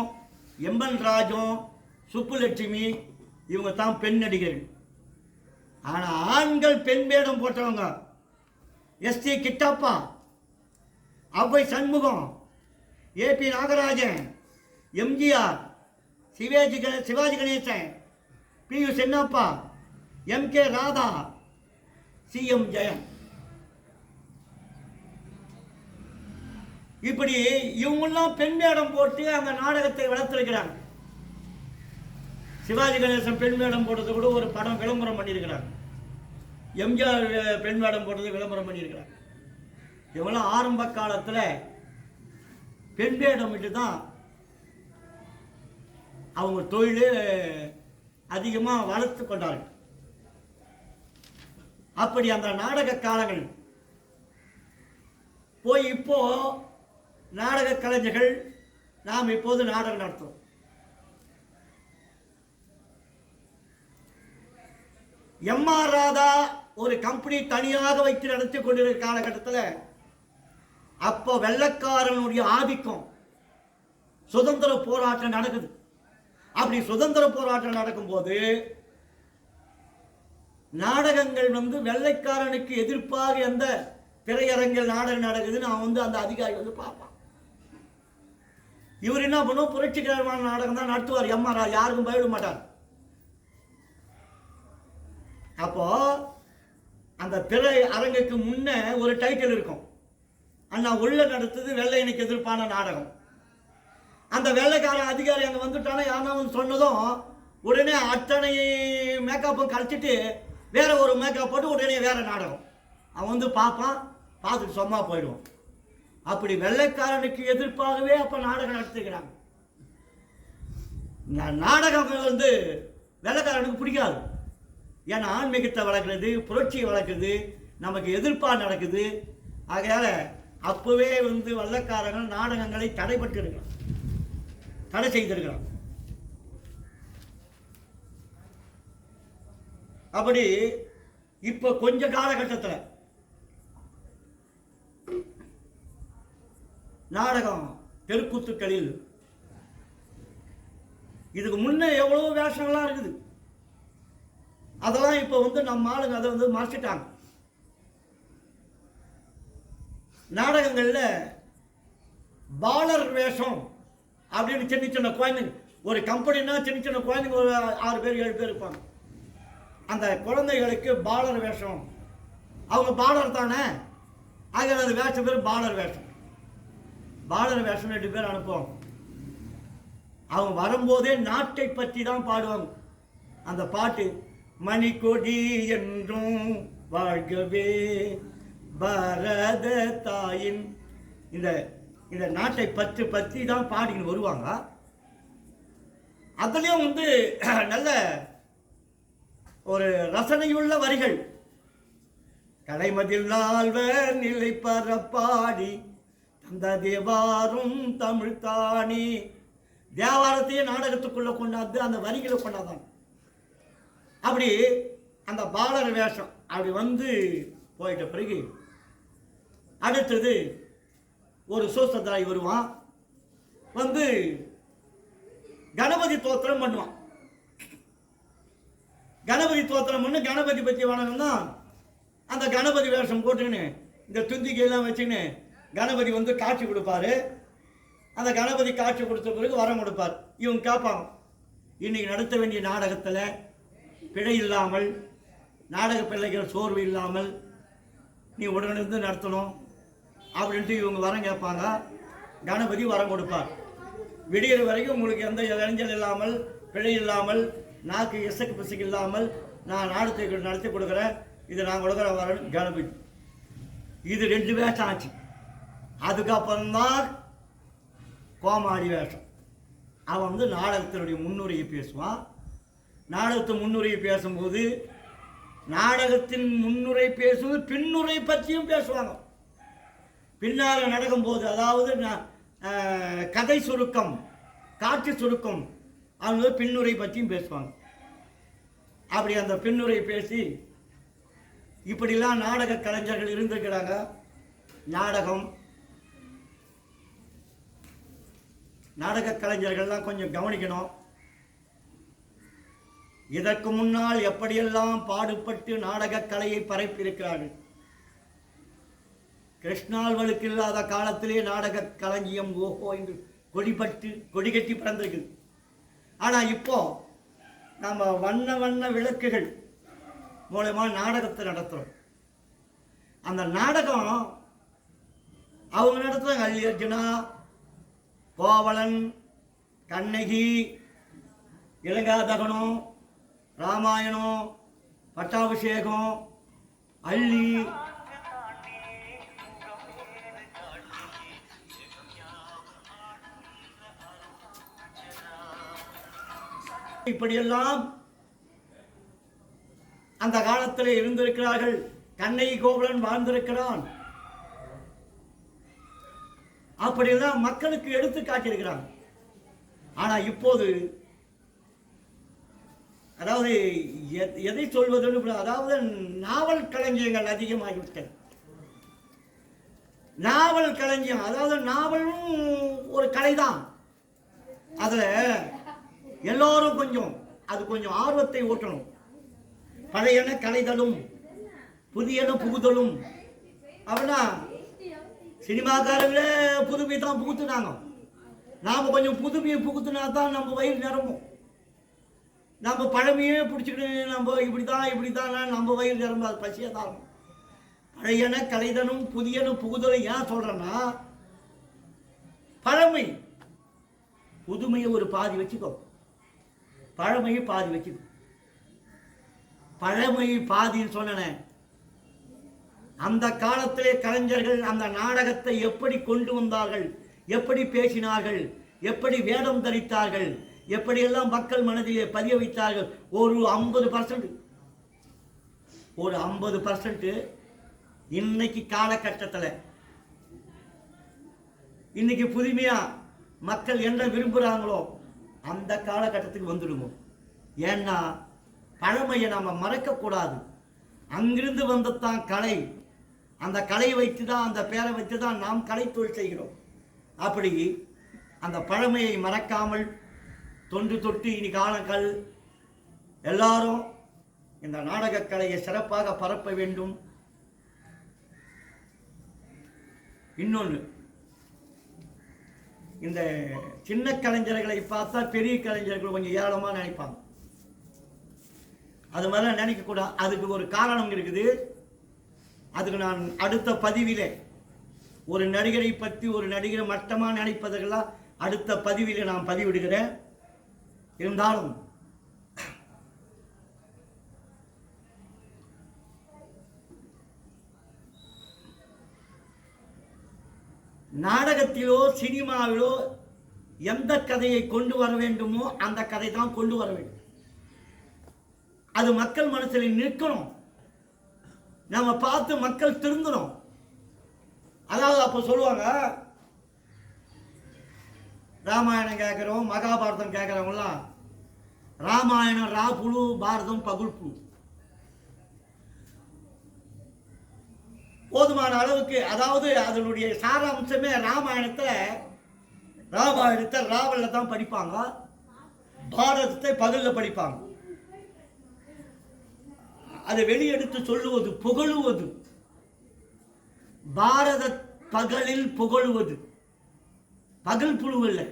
எம்.என். ராஜம், சுப்புலட்சுமி, இவங்க தான் பெண் நடிகர்கள். ஆனால் ஆண்கள் பெண் வேடம் போட்டவங்க எஸ்.டி. கிட்டப்பா, அவ்வை சண்முகம், ஏ.பி. நாகராஜன், எம்.ஜி.ஆர்., சிவாஜி கணேசன், பி.யு. சின்னப்பா, எம்.கே. ராதா, சி.எம். ஜெயம். இப்படி இவங்கெல்லாம் பெண் வேடம் போட்டு அந்த நாடகத்தை வளர்த்திருக்கிறாங்க. சிவாஜி கணேசன் பெண் வேடம் போட்டது கூட ஒரு படம் விளம்பரம் பண்ணியிருக்கிறாங்க. எம்ஜிஆர் பெண் வேடம் போட்டது விளம்பரம் பண்ணியிருக்கிறாங்க. இவங்களாம் ஆரம்ப காலத்தில் பெண் வேடம் விட்டு தான் அவங்க தொழில் அதிகமாக வளர்த்து கொண்டார்கள். அப்படி அந்த நாடக காலங்கள் போய் இப்போ நாடக கலைஞர்கள் நாம் இப்போது நாடகம் நடத்துவோம். எம்.ஆர். ராதா ஒரு கம்பெனி தனியாக வைத்து நடத்தி கொண்டிருக்கிற காலகட்டத்தில் அப்போ வெள்ளைக்காரனுடைய ஆதிக்கம், சுதந்திர போராட்டம் நடக்குது. அப்படி சுதந்திர போராட்டம் நடக்கும்போது நாடகங்கள் வெள்ளைக்காரனுக்கு எதிர்ப்பாக எந்த திரையரங்கில் நாடகம் நடக்குதுன்னு அவன் அந்த அதிகாரி பார்ப்பான். இவர் என்ன பண்ணுவோம், புரட்சிகரமான நாடகம் தான் நடத்துவார். எம்.ஆர். யாருக்கும் பயப்பட மாட்டார். அப்போ அந்த திரை அரங்குக்கு முன்ன ஒரு டைட்டில் இருக்கும், அண்ணா உள்ள நடத்துது வெள்ளையனுக்கு எதிர்ப்பான நாடகம். அந்த வெள்ளைக்கார அதிகாரி அங்கே வந்துட்டானா யாருன்னா வந்து சொன்னதும் உடனே அத்தனை மேக்கப்பும் கழிச்சிட்டு வேற ஒரு மேக்கப் போட்டு உடனே வேற நாடகம். அவன் வந்து பார்ப்பான், பார்த்துட்டு சும்மா போயிடுவான். அப்படி வெள்ளைக்காரனுக்கு எதிர்ப்பாகவே அப்போ நாடகம் நடத்துக்கிறாங்க. நாடகம் வந்து வெள்ளைக்காரனுக்கு பிடிக்காது. ஏன்னா ஆன்மீகத்தை வளர்க்குறது, புரட்சியை வளர்க்குறது, நமக்கு எதிர்ப்பாக நடக்குது. ஆகையால அப்போவே வந்து வெள்ளைக்காரர்கள் நாடகங்களை தடை செய்திருக்கிறான். அப்படி இப்போ கொஞ்ச காலகட்டத்தில் நாடகம் தெருக்கூத்துக்களில் இதுக்கு முன்னே எவ்வளோ வேஷங்கள்லாம் இருக்குது. அதெல்லாம் இப்போ வந்து நம்ம ஆளுங்க அதை வந்து மறைச்சிட்டாங்க. நாடகங்களில் பாலர் வேஷம் அப்படின்னு சின்ன சின்ன குழந்தைங்க, ஒரு கம்பெனின்னா சின்ன சின்ன குழந்தைங்க ஒரு 6 பேர் 7 பேர் இருப்பாங்க. அந்த குழந்தைகளுக்கு பாலர் வேஷம், அவங்க பாலர் தானே, ஆக அது வேஷம் பேர் பாலர் வேஷம். பாலர் வேஷம் 2 பேர் அனுப்புவோம். அவங்க வரும்போதே நாட்டை பற்றி தான் பாடுவாங்க. அந்த பாட்டு மணிக்கொடி என்றும் வாழ்கவே பரத தாயின், இந்த நாட்டை பற்றி தான் பாடின்னு வருவாங்க. அதுலேயும் வந்து நல்ல ஒரு ரசனையுள்ள வரிகள். கலைமதில் நால்வர் நிலை பரப்பாடி தந்த தேவாரும் தமிழ் தானி, தேவாரத்தையே நாடகத்துக்குள்ள கொண்டாந்து அந்த வரிகளை கொண்டாதான். அப்படி அந்த பாலர் வேஷம் அப்படி வந்து போயிட்ட பிறகு அடுத்தது ஒரு சூசத்தாய் வருவான், வந்து கணபதி தோத்திரம் பண்ணுவான். கணபதி தோத்திரம் பண்ணு கணபதி பற்றி வணங்கம்னா அந்த கணபதி வேஷம் போட்டுக்கின்னு இந்த துந்திக்கையெல்லாம் வச்சுக்கின்னு கணபதி வந்து காட்சி கொடுப்பாரு. அந்த கணபதி காட்சி கொடுத்த பிறகு வரம் கொடுப்பார். இவங்க கேட்பாங்க, இன்னைக்கு நடத்த வேண்டிய நாடகத்தில் பிழை இல்லாமல், நாடக பிள்ளைகள் சோர்வு இல்லாமல் நீ உடனிருந்து நடத்தணும் அப்படின்ட்டு இவங்க வரம் கேட்பாங்க. கணபதி வரம் கொடுப்பார். விடிகிற வரைக்கும் உங்களுக்கு எந்த இளைஞல் இல்லாமல், பிழை இல்லாமல், நாக்கு இசக்கு பிசைக்கு இல்லாமல் நான் நாடகத்தை நடத்தி கொடுக்குறேன், இது நான் கொடுக்குற வரேன் கணபதி. இது 2 வேஷம் ஆச்சு. அதுக்கப்புறம்தான் கோமாளி வேஷம். அவன் வந்து நாடகத்தினுடைய முன்னுரையை பேசுவான். நாடகத்தை முன்னுரையை பேசும்போது நாடகத்தின் முன்னுரை பேசுவது பின்னுரை பற்றியும் பேசுவாங்க. பின்னால் நடக்கும்போது, அதாவது கதை சுருக்கம், காட்சி சுருக்கம், அவங்க பின்னுரை பற்றியும் பேசுவாங்க. அப்படி அந்த பின்னுரை பேசி இப்படிலாம் நாடக கலைஞர்கள் இருந்திருக்கிறாங்க. நாடக கலைஞர்கள்லாம் கொஞ்சம் கவனிக்கணும். இதற்கு முன்னால் எப்படியெல்லாம் பாடுபட்டு நாடக கலையை பரப்பியிருக்கிறார்கள். கிருஷ்ணால்வலுக்கு இல்லாத காலத்திலே நாடக களஞ்சியம் ஓஹோ என்று கொடி கட்டி பிறந்திருக்கு. ஆனால் இப்போ நம்ம வண்ண விளக்குகள் மூலமா நாடகத்தை நடத்துகிறோம். அந்த நாடகம் அவங்க நடத்துகிறாங்க. அல்லி அர்ஜுனா, கோவலன், கண்ணகி, இலங்காதகனம், ராமாயணம், பட்டாபிஷேகம், அள்ளி, இப்படியெல்லாம் அந்த காலத்தில் இருந்திருக்கிறார்கள். கண்ணகி கோவலன் வாழ்ந்திருக்கிறான். அப்படியெல்லாம் மக்களுக்கு எடுத்து காட்டியிருக்கிறாங்க. ஆனா இப்போது அதாவது எதை சொல்வது, அதாவது நாவல் களஞ்சியங்கள் அதிகமாகிவிட்டது. நாவல் களஞ்சியம், அதாவது நாவலும் ஒரு கலைதான். அதுல எல்லோரும் கொஞ்சம் ஆர்வத்தை ஊட்டணும். பழையன கலைதலும் புதியன புகுதலும். அப்படின்னா சினிமாக்காரங்களே புதுமை தான் புகுத்துனாங்க. நாம் கொஞ்சம் புதுமையை புகுத்துனா தான் நம்ம வயிறு நிரம்பும். நம்ம பழமையே பிடிச்சிக்கிட்டு நம்ம இப்படி தான் நம்ம வயிறு நிரம்ப அது பசியாக தான் இருக்கும். பழையன கலைதனும் புதியனும் புகுதலும் ஏன் சொல்றேன்னா, பழமை புதுமையை ஒரு பாதி வச்சுக்கோ, பழமையை பாதி வச்சுக்கோ. பழமை பாதின்னு சொன்னேன். அந்த காலத்திலே கலைஞர்கள் அந்த நாடகத்தை எப்படி கொண்டு வந்தார்கள், எப்படி பேசினார்கள், எப்படி வேடம் தரித்தார்கள், எப்படியெல்லாம் மக்கள் மனதிலே பதிய வைத்தார்கள். ஒரு 50% இன்னைக்கு காலகட்டத்தில் இன்னைக்கு புதுமையா மக்கள் என்ன விரும்புகிறாங்களோ அந்த காலகட்டத்துக்கு வந்துடுங்க. ஏன்னா பழமையை நம்ம மறக்கக்கூடாது. அங்கிருந்து வந்ததான் கலை. அந்த கலையை வைத்து தான், அந்த பேரை வைத்து தான் நாம் கலைத்தொழில் செய்கிறோம். அப்படி அந்த பழமையை மறக்காமல் தொன்று தொட்டு இனி காலங்கள் எல்லாரும் இந்த நாடக கலையை சிறப்பாக பரப்ப வேண்டும். இன்னொன்று, இந்த சின்ன கலைஞர்களை பார்த்தா பெரிய கலைஞர்கள் கொஞ்சம் ஏளனமாக நினைப்பாங்க. அது மாதிரிலாம் நினைக்கக்கூடாது. அதுக்கு ஒரு காரணம் இருக்குது. அதுக்கு நான் அடுத்த பதிவிலே ஒரு நடிகரை பற்றி, ஒரு நடிகரை மட்டமாக நினைப்பதற்கெல்லாம் அடுத்த பதிவிலே நான் பதிவிடுகிறேன். இருந்தாலும் நாடகத்திலோ சினிமாவிலோ எந்த கதையை கொண்டு வர வேண்டுமோ அந்த கதை தான் கொண்டு வர வேண்டும். அது மக்கள் மனசில் நிற்கணும். நம்ம பார்த்து மக்கள் திருந்தணும். அதாவது அப்போ சொல்லுவாங்க, ராமாயணம் கேட்குறோம், மகாபாரதம் கேட்குறவங்களாம் ராமாயணம் ரா புழு, பாரதம் பகுல் புழு. போதுமான அளவுக்கு, அதாவது அதனுடைய சாராம்சமே ராமாயணத்தை ராவலில் தான் படிப்பாங்க, பாரதத்தை பகலில் படிப்பாங்க. அதை வெளியெடுத்து சொல்லுவது, புகழுவது. பாரத பகலில் புகழுவது, பகல் புழு இல்லை.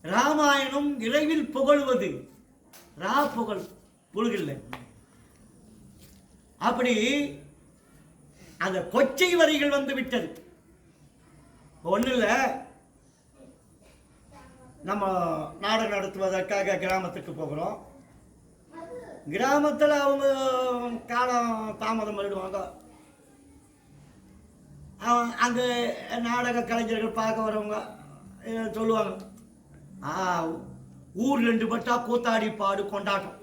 ராமாயணம் இரவில் புகழுவது, ரா புகழ் புழுகில்லை. அப்படி அந்த கொச்சை வரிகள் வந்து விட்டது. ஒன்றும் இல்லை, நம்ம நாடகம் நடத்துவதற்காக கிராமத்துக்கு போகிறோம். கிராமத்தில் அவங்க காலம் தாமதம் பண்ணிடுவாங்க. அங்கே நாடக கலைஞர்கள் பார்க்க வரவங்க சொல்லுவாங்க, ஊர் 2 பட்டா கூத்தாடி பாடு கொண்டாட்டம்.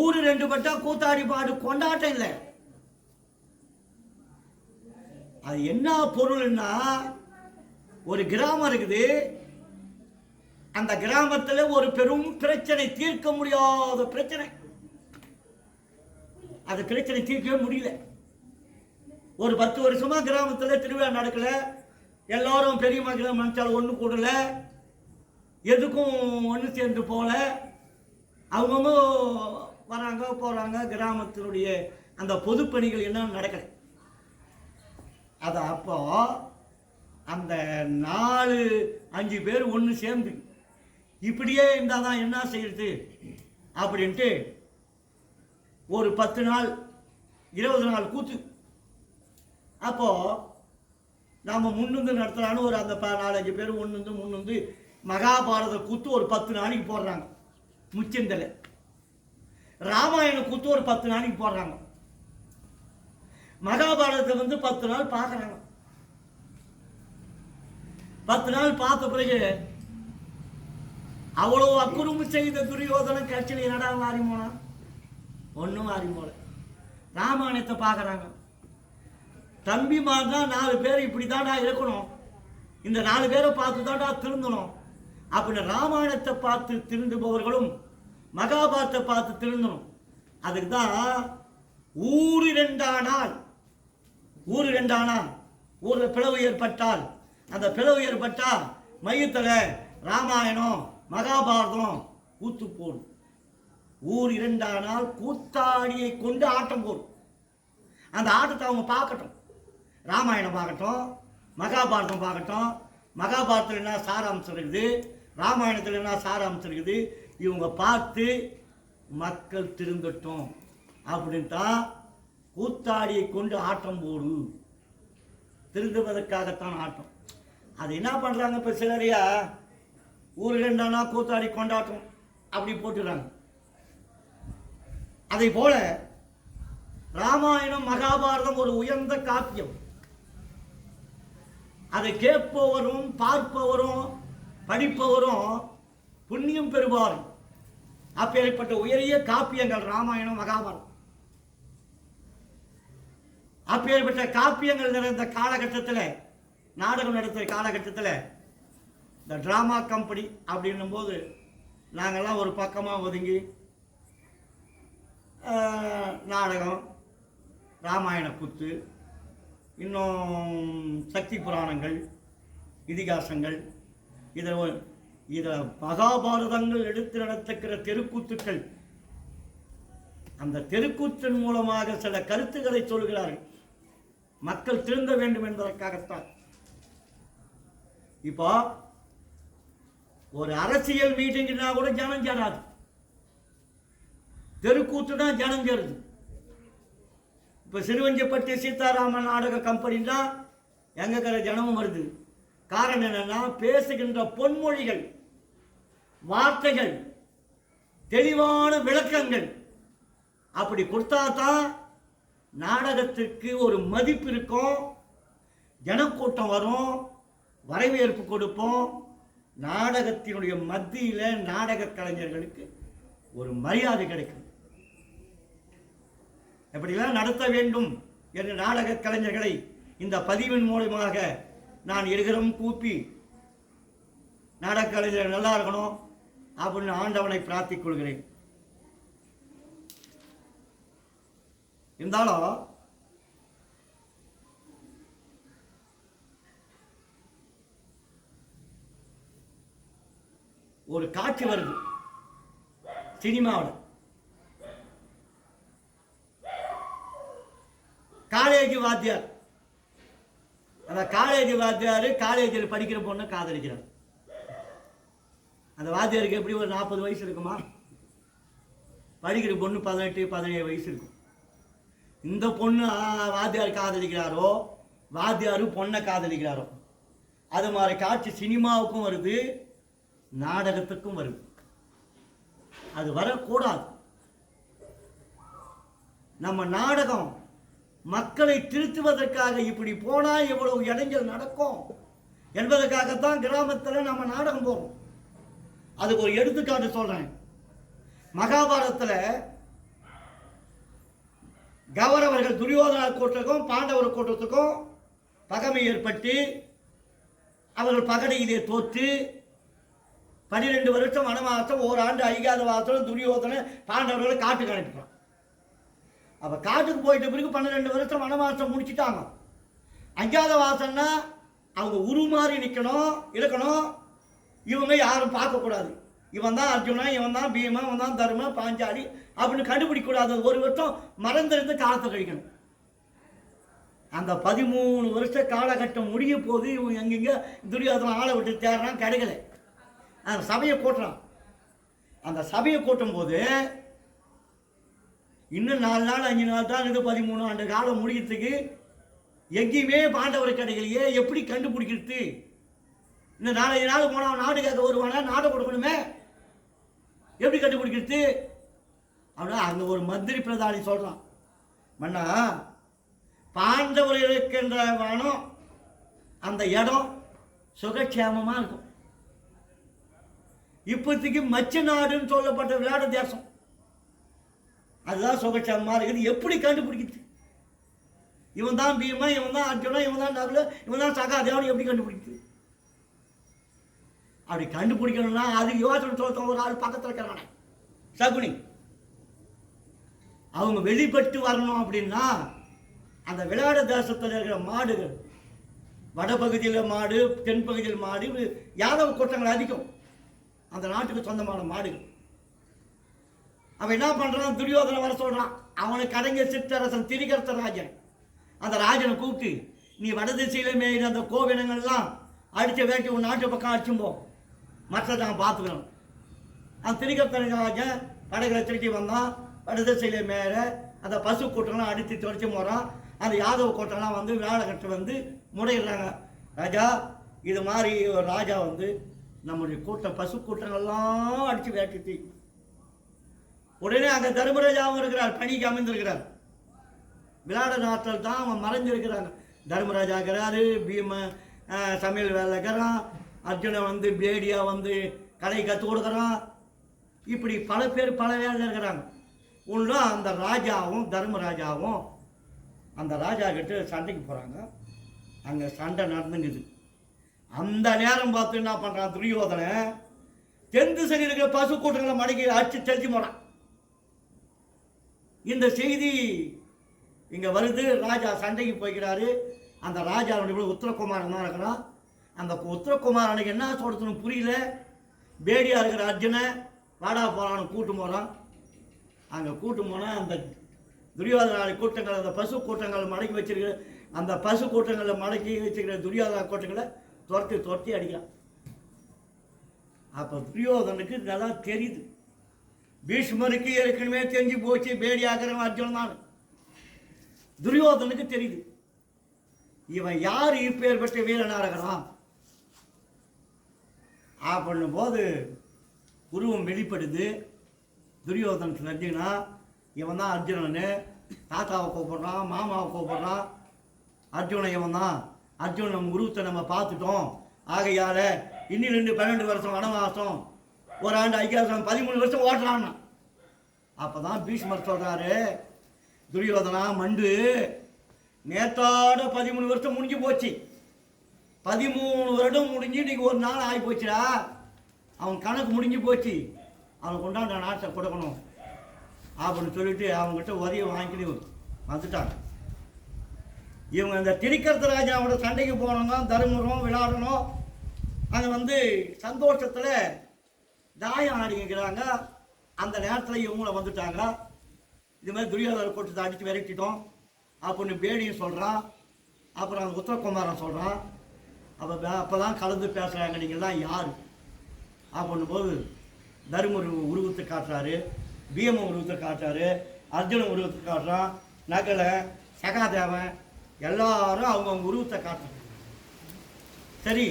ஊர் 2 பட்டா கூத்தாடி பாடு கொண்டாட்டம் இல்லை. அது என்ன பொருள்னா, ஒரு கிராமம் இருக்குது. அந்த கிராமத்தில் ஒரு பெரும் பிரச்சனை, தீர்க்க முடியாத பிரச்சனை. அந்த பிரச்சனை தீர்க்கவே முடியல. ஒரு 10 வருஷமா கிராமத்தில் திருவிழா நடக்கல. எல்லாரும் பெரிய மக்கள் மனுஷால் ஒன்று கூடல, எதுக்கும் ஒன்று சேர்ந்து போல. அவங்கவுங்க வராங்க போகிறாங்க. கிராமத்தினுடைய அந்த பொதுப்பணிகள் என்ன நடக்கலை. அது அப்போ அந்த 4-5 பேர் ஒன்று சேர்ந்து இப்படியே இருந்தால் தான் என்ன செய்யுது அப்படின்ட்டு ஒரு 10 நாள் 20 நாள் கூத்து. அப்போது நாம் முன்னுந்து நடத்தலான்னு ஒரு அந்த 4-5 பேர் முன்னுந்து மகாபாரத கூத்து ஒரு 10 நாளைக்கு போடுறாங்க. முச்சந்தலை ராமாயண கூத்து ஒரு 10 நாளைக்கு போடுறாங்க. மகாபாரதத்தை 10 நாள் பார்க்குறாங்க. 10 நாள் பார்த்த பிறகு அவ்வளோ அக்குறும்பு செய்த துரியோதனன் கட்சியில் என்னடா மாறி போனா, ஒன்றும் மாறி போல. ராமாயணத்தை பார்க்குறாங்க. தம்பி மாதிரி 4 பேர் இப்படி தாண்டா இருக்கணும், இந்த 4 பேரை பார்த்து தாண்டா திருந்தணும் அப்படின்னு ராமாயணத்தை பார்த்து திருந்துபவர்களும் மகாபாரத்தை பார்த்து திருந்தணும். அதுக்கு தான் ஊர் 2 ஆனால், ஊர் 2 ஆனால், ஊரில் பிளவு ஏற்பட்டால், அந்த பிளவு ஏற்பட்டால் மையத்தில் ராமாயணம் மகாபாரதம் கூத்து போடும். ஊர் 2 ஆனால் கூத்தாடியை கொண்டு ஆட்டம் போடும். அந்த ஆட்டத்தை அவங்க பார்க்கட்டும். ராமாயணம் பார்க்கட்டும், மகாபாரதம் பார்க்கட்டும். மகாபாரதத்தில் என்ன சாராம்சம் இருக்குது, ராமாயணத்தில் என்ன சாராம்சம் இருக்குது, இவங்க பார்த்து மக்கள் திருந்தட்டும் அப்படின்னு தான் கூத்தாடியை கொண்டு ஆட்டம் போடு, திருந்துவதற்காகத்தான் ஆட்டம். அது என்ன பண்றாங்க இப்ப சிலரையா, ஊருகண்டானா கூத்தாடி கொண்டாட்டம் அப்படி போட்டுறாங்க. அதை போல ராமாயணம் மகாபாரதம் ஒரு உயர்ந்த காப்பியம். அதை கேட்பவரும் பார்ப்பவரும் படிப்பவரும் புண்ணியம் பெறுவார். அப்பேற்பட்ட உயரிய காப்பியங்கள் ராமாயணம் மகாபாரதம். அப்பேற்பட்ட காப்பியங்கள் நிறைந்த காலகட்டத்தில், நாடகம் நடத்துகிற காலகட்டத்தில் இந்த டிராமா கம்பெனி அப்படின்னும் போது நாங்கள்லாம் ஒரு பக்கமாக ஒதுங்கி நாடகம், ராமாயண கூத்து, இன்னும் சக்தி புராணங்கள், இதிகாசங்கள், இதில் மகாபாரதங்கள் எடுத்து நடத்துகிற தெருக்கூத்துக்கள், அந்த தெருக்கூற்றின் மூலமாக சில கருத்துக்களை சொல்கிறார்கள். மக்கள் திருந்த வேண்டும் என்பதற்காகத்தான். இப்போ ஒரு அரசியல் மீட்டிங்னா கூட ஜனம் சேராது, தெருக்கூத்துனா ஜனம் சேருது. இப்போ சிறுவஞ்சப்பட்டி சீதாராமன் நாடக கம்பெனி தான் எங்கிற ஜனமும் வருது. காரணம் என்னன்னா, பேசுகின்ற பொன்மொழிகள், வார்த்தைகள், தெளிவான விளக்கங்கள் அப்படி கொடுத்தா தான் நாடகத்திற்கு ஒரு மதிப்பு இருக்கும், ஜனக்கூட்டம் வரும், வரவேற்பு கொடுப்போம். நாடகத்தினுடைய மத்தியில் நாடக கலைஞர்களுக்கு ஒரு மரியாதை கிடைக்கும். எப்படிலாம் நடத்த வேண்டும் என்று நாடக கலைஞர்களை இந்த பதிவின் மூலமாக நான் இருகரம் கூப்பி, நாடக கலைஞர்கள் நல்லா இருக்கணும் அப்படின்னு ஆண்டவனை பிரார்த்திக் கொள்கிறேன். இருந்தாலும் ஒரு காட்சி வருது சினிமாவில். காலேஜ் வாத்தியார், அந்த காலேஜ் வாத்தியார் காலேஜில் படிக்கிற பொண்ணை காதலிக்கிறார். அந்த வாத்தியாருக்கு எப்படி ஒரு 40 வயசு இருக்குமா, படிக்கிற பொண்ணு 18-17 வயசு இருக்கும். இந்த பொண்ணு வாத்தியார் காதலிக்கிறாரோ, வாத்தியாரு பொண்ணை காதலிக்கிறாரோ, அது மாதிரி காட்சி சினிமாவுக்கும் வருது, நாடகத்துக்கும் வருது. அது வரக்கூடாது. நம்ம நாடகம் மக்களை திருத்துவதற்காக இப்படி போனா எவ்வளவு இடைஞ்சல் நடக்கும் என்பதற்காகத்தான் கிராமத்தில் நம்ம நாடகம் போறோம். அதுக்கு ஒரு எடுத்துக்காட்டு சொல்றேன். மகாபாரதத்தில் கௌரவர்கள் துரியோதன கூட்டத்துக்கும் பாண்டவர் கூட்டத்துக்கும் பகைமை ஏற்பட்டு அவர்கள் பகடையிலே தோற்று 12 வருஷம் வனவாசம், ஓராண்டு ஐகாத வாசம் துரியோதன பாண்டவர்களை காட்டுக்கு அனுப்பிட்டான். அப்ப காட்டுக்கு போயிட்ட பிறகு 12 வருஷம் வனவாசம் முடிச்சுட்டாங்க. அஞ்சாத வாசம்னா அவங்க உருமாறி நிற்கணும், இருக்கணும். இவங்க யாரும் பார்க்கக்கூடாது. இவன் தான் அர்ஜுனன், இவன் தான் பீமா, இவன் தான் தர்மன், பாஞ்சாலி அப்படின்னு கண்டுபிடிக்க கூடாது. ஒரு வருஷம் மறந்திருந்து காலத்தை கழிக்கணும். அந்த 13 வருஷ காலகட்டம் முடிய போது இவங்க எங்கெங்க துரியோதன ஆளை விட்டு தேடுறான், கிடைக்கல. அந்த சபையை கூட்டுறான். அந்த சபையை கூட்டும் போது இன்னும் 4 நாள் 5 நாள் தான் இது, 13 ஆண்டு காலம் முடியறதுக்கு எங்கேயுமே பாண்டவர் கிடைக்கலையே, எப்படி கண்டுபிடிக்கிறது? இன்னும் 4 நாள் போனால் நாடு கேட்க வருவானா, நாடு கொடுக்கணுமே, எப்படி கண்டுபிடிக்கிறது? அப்படின்னா அங்கே ஒரு மந்திரி பிரதானி சொல்கிறான், மன்னா பாண்டவர் இருக்கின்ற வனம், அந்த இடம் சுகக்ஷேமமாக இருக்கும். இப்போதைக்கு மச்ச நாடுன்னு சொல்லப்பட்ட விளையாட தேசம், அதுதான் சுகக்ஷேமமாக இருக்குது. எப்படி கண்டுபிடிக்கிறது? இவன் தான் பீமா, இவன் தான் அர்ஜுனா, இவன் தான் நகுல, இவன் தான் சகாதேவன், எப்படி கண்டுபிடிக்கிறது? அப்படி கண்டுபிடிக்கணும்னா அது யோசனை சொல்ல ஒரு ஆள் பக்கத்தில் இருக்கிறானே சகுனி, அவங்க வெளிப்பட்டு வரணும். அப்படின்னா அந்த விளையாட தேசத்தில் இருக்கிற மாடுகள், வடபகுதியில் மாடு, தென்பகுதியில் மாடு, யாதவ கூட்டங்கள் அதிகம், அந்த நாட்டுக்கு சொந்தமான மாடுகள். அவன் என்ன பண்றான், துரியோதனை வர சொல்றான். அவனுக்கு அடங்கிய சிற்றரசன் திரிகர்த்த ராஜன், அந்த ராஜனை கூப்பிட்டு, நீ வடதிசையில மேய்கிற அந்த கோவினங்கள்லாம் அடிச்ச வேட்டி உன் நாட்டு பக்கம் அடிச்சும்போ, மற்றதை நான் பார்த்துக்கணும். அந்த திரிகர்த்த ராஜன் படைகளை திருட்டி வந்தான். வடதிசையில மேற அந்த பசு கூட்டம்லாம் அடித்து துடைச்சி போகிறான். அந்த யாதவ கூட்டம்லாம் வந்து விளையாடக்கட்டு வந்து முறையிடுறாங்க. ராஜா, இது மாதிரி ஒரு ராஜா வந்து நம்முடைய கூட்டம் பசு கூட்டங்கள்லாம் அடித்து வேட்டிட்டு உடனே அங்கே தர்மராஜாவும் இருக்கிறார், பணிக்கு அமைந்திருக்கிறார். விளையாட நாட்கள் தான் அவன் மறைஞ்சிருக்கிறாங்க. தர்மராஜா இருக்கிறாரு, பீம சமையல் வேலை இருக்கிறான், அர்ஜுனை வந்து பேடியா வந்து கலை கற்றுக் கொடுக்குறான். இப்படி பல பேர் பல வேலையில் இருக்கிறாங்க. ஒன்றும் அந்த ராஜாவும் தர்மராஜாவும் அந்த ராஜா கிட்ட சண்டைக்கு போகிறாங்க. அங்கே சண்டை நடந்துங்குது. அந்த நேரம் பார்த்து என்ன பண்ணுறான் துரியோதனை, தென் திசையில் இருக்கிற பசு கூட்டங்களை மடக்கி அடிச்சு தெளிச்சு போகிறான். இந்த செய்தி இங்கே வருது. ராஜா சண்டைக்கு போய்க்கிறாரு. அந்த ராஜாவுடைய உத்தரகுமாரன் தான் இருக்கிறான். அந்த உத்தரகுமாரனுக்கு என்ன சொல்றதுன்னு புரியல. பேடியா இருக்கிற அர்ஜுனை வாடா போகிறான்னு கூட்டு போகிறான். அங்கே கூட்டு போனால் அந்த துரியோதன கூட்டங்கள், அந்த பசு கூட்டங்கள் மடக்கி வச்சிருக்கிற அந்த பசு கூட்டங்களில் மடக்கி வச்சுக்கிற துரியோதன கூட்டங்களை துரத்தி துரத்தி அடிக்கிறான். அப்போ துரியோதனுக்கு நல்லா தெரியுது. பீஷ்மருக்கு ஏற்கனவே தெரிஞ்சு போச்சு பேடியாக்கிறவன் அர்ஜுனன் தான். துரியோதனுக்கு தெரியுது இவன் யார் இப்பேற்பட்ட வீரனாக இருக்கிறான் அப்படின்னும் போது உருவம் வெளிப்படுது. துரியோதனுக்கு தெரிஞ்சுன்னா இவன் தான் அர்ஜுனன்னு. தாத்தாவை கூப்பிட்றான், மாமாவை கூப்பிட்றான். அர்ஜுனன் இவன் தான். அர்ஜுனன் நம்ம உருவத்தை நம்ம பார்த்துட்டோம். ஆகையால் இன்னும் 12 வருஷம் வனவாசம், ஒரு ஆண்டு ஐக்கியாசம் 13 வருஷம் ஓட்டுறான்னா. அப்போ தான் பீஷ்மர் சொல்கிறாரு, துரியோதனா மண்டு, நேத்தோட 13 வருஷம் முடிஞ்சு போச்சு. 13 வருடம் முடிஞ்சு இன்னைக்கு ஒரு நாள் ஆகி போச்சுடா. அவன் கணக்கு முடிஞ்சு போச்சு. அவனுக்கு கொண்டாண்ட நாட்டை கொடுக்கணும் அப்படின்னு சொல்லிட்டு அவங்ககிட்ட உதவி வாங்கிட்டு வந்துட்டாங்க. இவங்க இந்த திரிக்கர்த்த ராஜாவோட சண்டைக்கு போனவங்க தருமபுரம் விளையாடணும். அங்கே வந்து சந்தோஷத்தில் தாயம் ஆடிக்கிறாங்க. அந்த நேரத்தில் இவங்கள வந்துட்டாங்க. இது மாதிரி துரியோதன கூட்டத்தை அடித்து விரட்டிட்டோம் அப்படின்னு பேடியும் சொல்கிறான். அப்புறம் அந்த உத்தரகுமாரன் சொல்கிறான். அப்போ தான் கலந்து பேசுகிறாங்க, நீங்கள்லாம் யார் அப்படின்னும் போது தருமர் உருவத்தை காட்டுறாரு, பீம உருவத்தை காட்டுறாரு, அர்ஜுனன் உருவத்தை காட்டுறான், நகல சகாதேவன் எல்லாரும் அவங்கவுங்க உருவத்தை காட்டுறாங்க. சரி,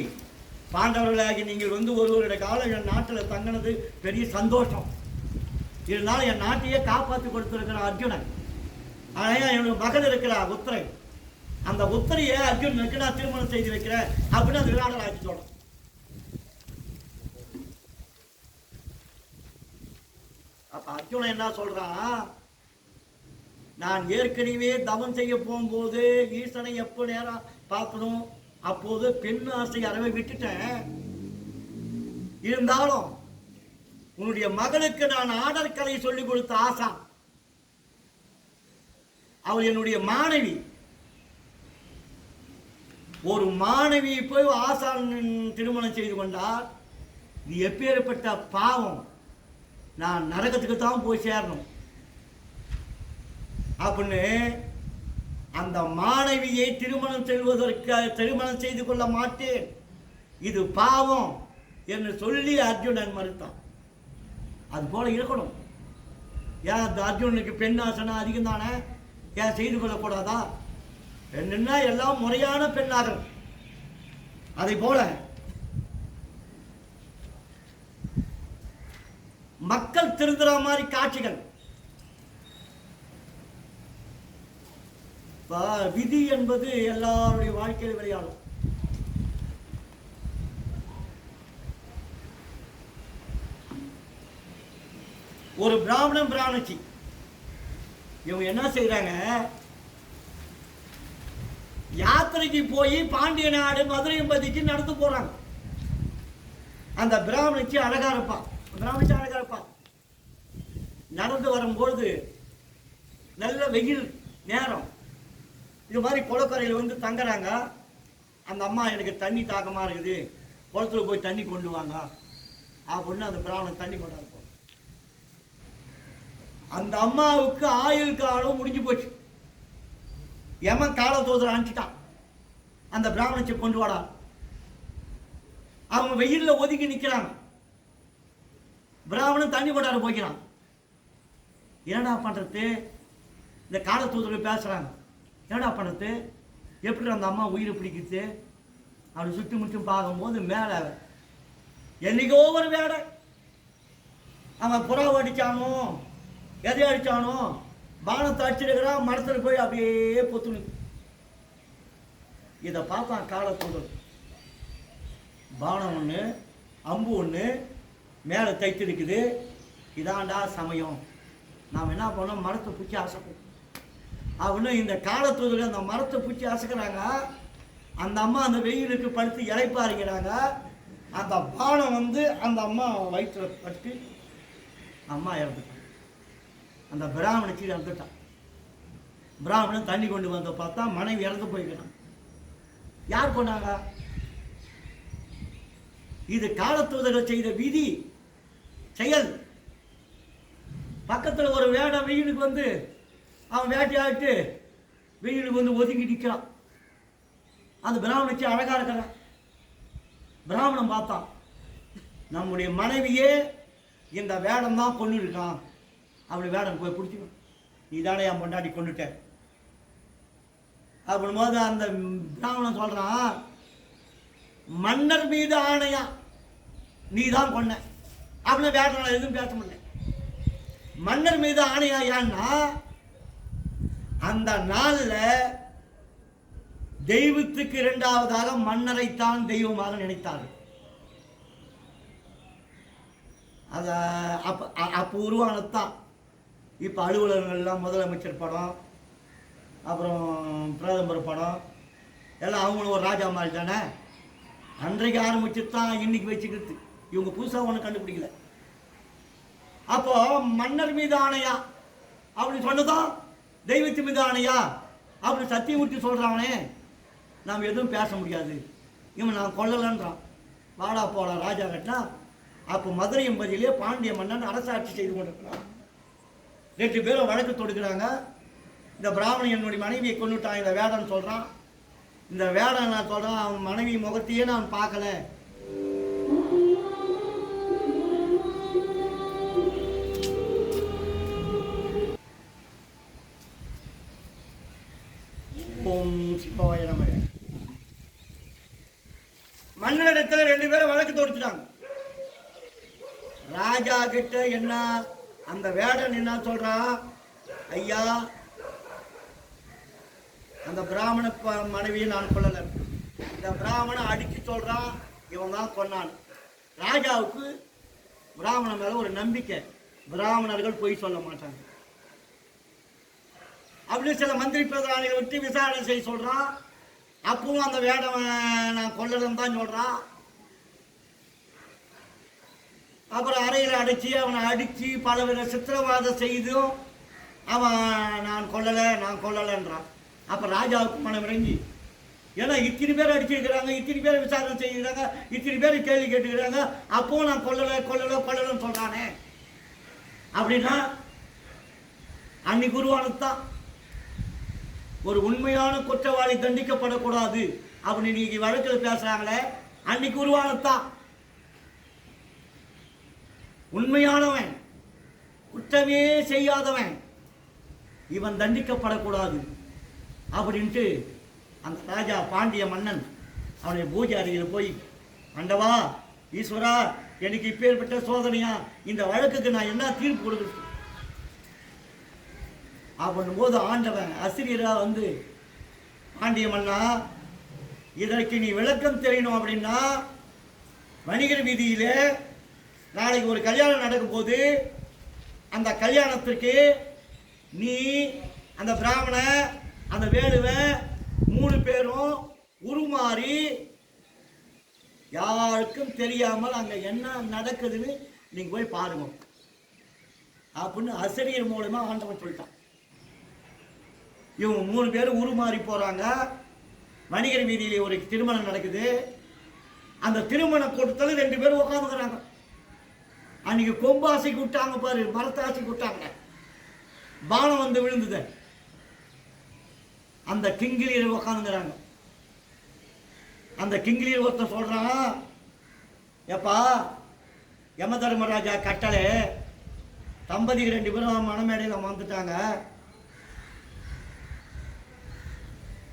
பாண்டவர்களாகி நீங்கள் வந்து ஒருவருடைய காலம் என் நாட்டில் தங்கினது பெரிய சந்தோஷம். இருந்தாலும் என் நாட்டையே காப்பாற்றி கொடுத்துருக்கிற அர்ஜுனன், ஆனால் என்னோட மகள் இருக்கிற உத்தரை, அந்த உத்தரையை அர்ஜுனனுக்கு நான் திருமணம் செய்து வைக்கிறேன் அப்படின்னு அந்த விளையாடல் ஆட்சி சொல்றேன். அப்ப அர்ஜுனன் என்ன சொல்றான், நான் ஏற்கனவே தவம் செய்ய போகும்போது ஈசனை எப்போ நேரம் பார்க்கணும், அப்போது பெண் ஆசை அறவே விட்டுட்டேன். இருந்தாலும் உன்னுடைய மகளுக்கு நான் ஆடற்கலை சொல்லிக் கொடுத்த ஆசா, அவள் என்னுடைய மாணவி. ஒரு மாணவி போய் ஆசான் திருமணம் செய்து கொண்டால் இது எப்பேற்பட்ட பாவம், நான் நரகத்துக்கு தான் போய் சேரணும் அப்படின்னு அந்த மாணவியை திருமணம் செய்து கொள்ள மாட்டேன், இது பாவம் என்று சொல்லி அர்ஜுனன் மறுத்தான். அது போல இருக்கணும். ஏன் அந்த அர்ஜுனனுக்கு பெண் ஆசனா அதிகம் தானே, ஏன் செய்து கொள்ளக்கூடாதா? என்னன்னா எல்லாம் முறையான பெண்ணாக. அதை போல மக்கள் திருந்துற மாதிரி காட்சிகள். விதி என்பது எல்லாருடைய வாழ்க்கையில் விளையாடும். ஒரு பிராமணன் பிராமணச்சி இவங்க என்ன செய்யறாங்க, யாத்திரைக்கு போய் பாண்டிய நாடு மதுரையம்பதிக்கு நடந்து போறாங்க. அந்த பிராமணச்சி அழகா இருப்பா, நடந்து வரும்பொழுது நல்ல வெயில் நேரம், இது மாதிரி குளக்கரையில் வந்து தங்குறாங்க. அந்த அம்மா எனக்கு தண்ணி தாக்கமா இருக்குது, குளத்துல போய் தண்ணி கொண்டு வாங்க அப்படின்னு அந்த பிராமணன் தண்ணி கொண்டாந்து. அந்த அம்மாவுக்கு ஆயுள் காலம் முடிஞ்சு போச்சு. எமன் கால தோதரை அனுப்பிச்சிட்டான், அந்த பிராமணத்தை கொண்டு வாடா. அவங்க வெயில்ல ஒதுக்கி நிற்கிறாங்க. பிராமணன் தண்ணி கொண்டாட போய்க்கிறான். என்னடா பண்றது, இந்த காலத்தூதர்கள் பேசுகிறாங்க, என்னடா பண்ணது, எப்படி அந்த அம்மா உயிரை பிடிக்குது அப்படி சுற்றி முற்றும் பார்க்கும்போது மேலே என்னைக்கோ ஒரு வேடை அவன் புறாவை அடித்தானோ எதை அடித்தானோ பானத்தை அடிச்சிருக்கிறான், மரத்தில் போய் அப்படியே பொத்துணு. இதை பார்த்தான் காலத்தூதர், பானம் ஒன்று அம்பு ஒன்று மேலே தைத்திருக்குது, இதாண்டா சமயம், நாம் என்ன பண்ணோம், மரத்தை பிடிச்சி அசைப்போம் அப்படின்னு. இந்த காலத்தூதர் அந்த மரத்தை பிடிச்சி அசைக்கிறாங்க. அந்த அம்மா அந்த வெயிலுக்கு படுத்து இளைப்பாருங்கிறாங்க. அந்த பானம் வந்து அந்த அம்மா வயிற்றில் பட்டு அம்மா இறந்துட்டான். அந்த பிராமணன் கீழே இறந்துட்டான். பிராமணன் தண்ணி கொண்டு வந்த பார்த்தா மனைவி இறந்து போய்க்கிறான். யார் கொண்டாங்க? இது காலத்தூதர்கள் செய்த விதி செயல். பக்கத்தில் ஒரு வேடை வெயிலுக்கு வந்து அவன் வேட்டையாட்டு வெயிலுக்கு வந்து ஒதுங்கி நிற்கிறான். அந்த பிராமணச்சி அழகா இருக்கிறான். பிராமணன் பார்த்தான், நம்முடைய மனைவியே இந்த வேடம் தான் கொண்டு இருக்கான். அப்படி வேடம் போய் பிடிச்சிக்கணும், நீ தானே என் பொண்டாட்டி கொண்டுட்ட அப்படின்போது அந்த பிராமணன் சொல்றான், மன்னர் மீது ஆணையா நீ தான் கொன்ன அப்படின்னு. வேடம் எதுவும் பேச முடியல. மன்னர் மீது ஆணையா ஏன்னா அந்த நாளில் தெய்வத்துக்கு இரண்டாவதாக மன்னரைத்தான் தெய்வமாக நினைத்தார்கள். அத அப்போ உருவானதான். இப்போ அலுவலகங்கள்லாம் முதலமைச்சர் படம், அப்புறம் பிரதமர் படம் எல்லாம் அவங்களும் ஒரு ராஜா மாதிரி தானே. அன்றைக்கு ஆரம்பிச்சு தான் இன்னைக்கு வச்சுக்கிறது. இவங்க புதுசாக ஒன்றும் கண்டுபிடிக்கல. அப்போ மன்னர் மீது ஆணையா அப்படின்னு சொன்னதும் தெய்வத்து மீது ஆணையா அப்படி சத்தியம் விட்டு சொல்றானே, நாம் எதுவும் பேச முடியாது. இவன் நான் கொல்லலன்றான். வாடா போடா ராஜா கட்டினா. அப்போ மதுரை எம்பதியிலே பாண்டிய மன்னன் அரசாட்சி செய்து கொண்டிருக்கிறான். 2 பேரும் வழக்கு தொடுக்கிறாங்க. இந்த பிராமணன் என்னுடைய மனைவியை கொண்டுட்டான் இந்த வேடன்னு சொல்றான். இந்த வேடன் நான் சொல்றான், அவன் மனைவி முகத்தையே நான் பார்க்கல. மன்னரிடத்தில் 2 பேரும் வழக்கு தொடுத்துட்டாங்க. ராஜா கிட்ட என்ன அந்த வேடன் என்ன சொல்றான், ஐயா அந்த பிராமண மனைவியை நான் கொல்லல. இந்த பிராமணன் அடிச்சு சொல்றான் இவன் தான் கொன்னான். ராஜாவுக்கு பிராமணன் மேல ஒரு நம்பிக்கை, பிராமணர்கள் பொய் சொல்ல மாட்டாங்க அப்படின்னு சில மந்திரி பிரதானிகளை விட்டு விசாரணை செய்ய சொல்றான். அப்பவும் அந்த வேடம் நான் கொல்லணும் தான் சொல்றான். அப்புறம் அறையில் அடைச்சி அவனை அடித்து பலவித சித்திரவாதம் செய்தும் அவன் நான் கொல்லலைன்றான். அப்போ ராஜாவுக்கு மனம் இறங்கி, ஏன்னா இத்தனை பேர் அடிச்சிருக்கிறாங்க, இத்தனை பேர் விசாரணை செய்கிறாங்க, இத்தனை பேர் கேள்வி கேட்டுக்கிறாங்க, அப்பவும் நான் கொல்லலைன்னு சொல்றானே அப்படின்னா அன்னைக்கு உருவானதுதான். ஒரு உண்மையான குற்றவாளி தண்டிக்கப்படக்கூடாது அப்படின்னு நீங்க வழக்கில் பேசுறாங்களே, அன்னைக்கு உருவானதுதான். உண்மையானவன், குற்றமே செய்யாதவன், இவன் தண்டிக்கப்படக்கூடாது அப்படின்ட்டு அந்த ராஜா பாண்டிய மன்னன் அவனுடைய பூஜை அறையில் போய், ஆண்டவா ஈஸ்வரா எனக்கு இப்பேற்பட்ட சோதனையா, இந்த வழக்குக்கு நான் என்ன தீர்ப்பு கொடுக்குறது அப்படின் போது ஆண்டவன் அசிரியரா வந்து, பாண்டிய மன்னா இதற்கு நீ விளக்கம் தெரியணும் அப்படின்னா, வணிகர் வீதியிலே நாளைக்கு ஒரு கல்யாணம் நடக்கும் போது அந்த கல்யாணத்திற்கு நீ அந்த பிராமண அந்த வேடுவன் 3 பேரும் உருமாறி யாருக்கும் தெரியாமல் அங்க என்ன நடக்குதுன்னு நீங்க போய் பாருங்க அப்படின்னு அசிரியர் மூலமா ஆண்டவன் சொல்லிட்டான். இவங்க 3 பேரும் உருமாறி போறாங்க. வணிகர் வீதியிலே ஒரு திருமணம் நடக்குது. அந்த திருமண கூட்டத்தில் 2 பேரும் உட்காந்துக்கிறாங்க. அன்னைக்கு கொம்பு ஆசைக்கு விட்டாங்க பாரு, மரத்தை ஆசைக்கு விட்டாங்க, பானம் வந்து விழுந்தது. அந்த கிங்கிலியில் உட்காந்துங்கிறாங்க. அந்த கிங்கிலியில் ஒருத்தன் சொல்றான், எப்பா யம தர்மராஜா கட்டளை, தம்பதிகள் 2 பேரும் மணமேடையில் வந்துட்டாங்க,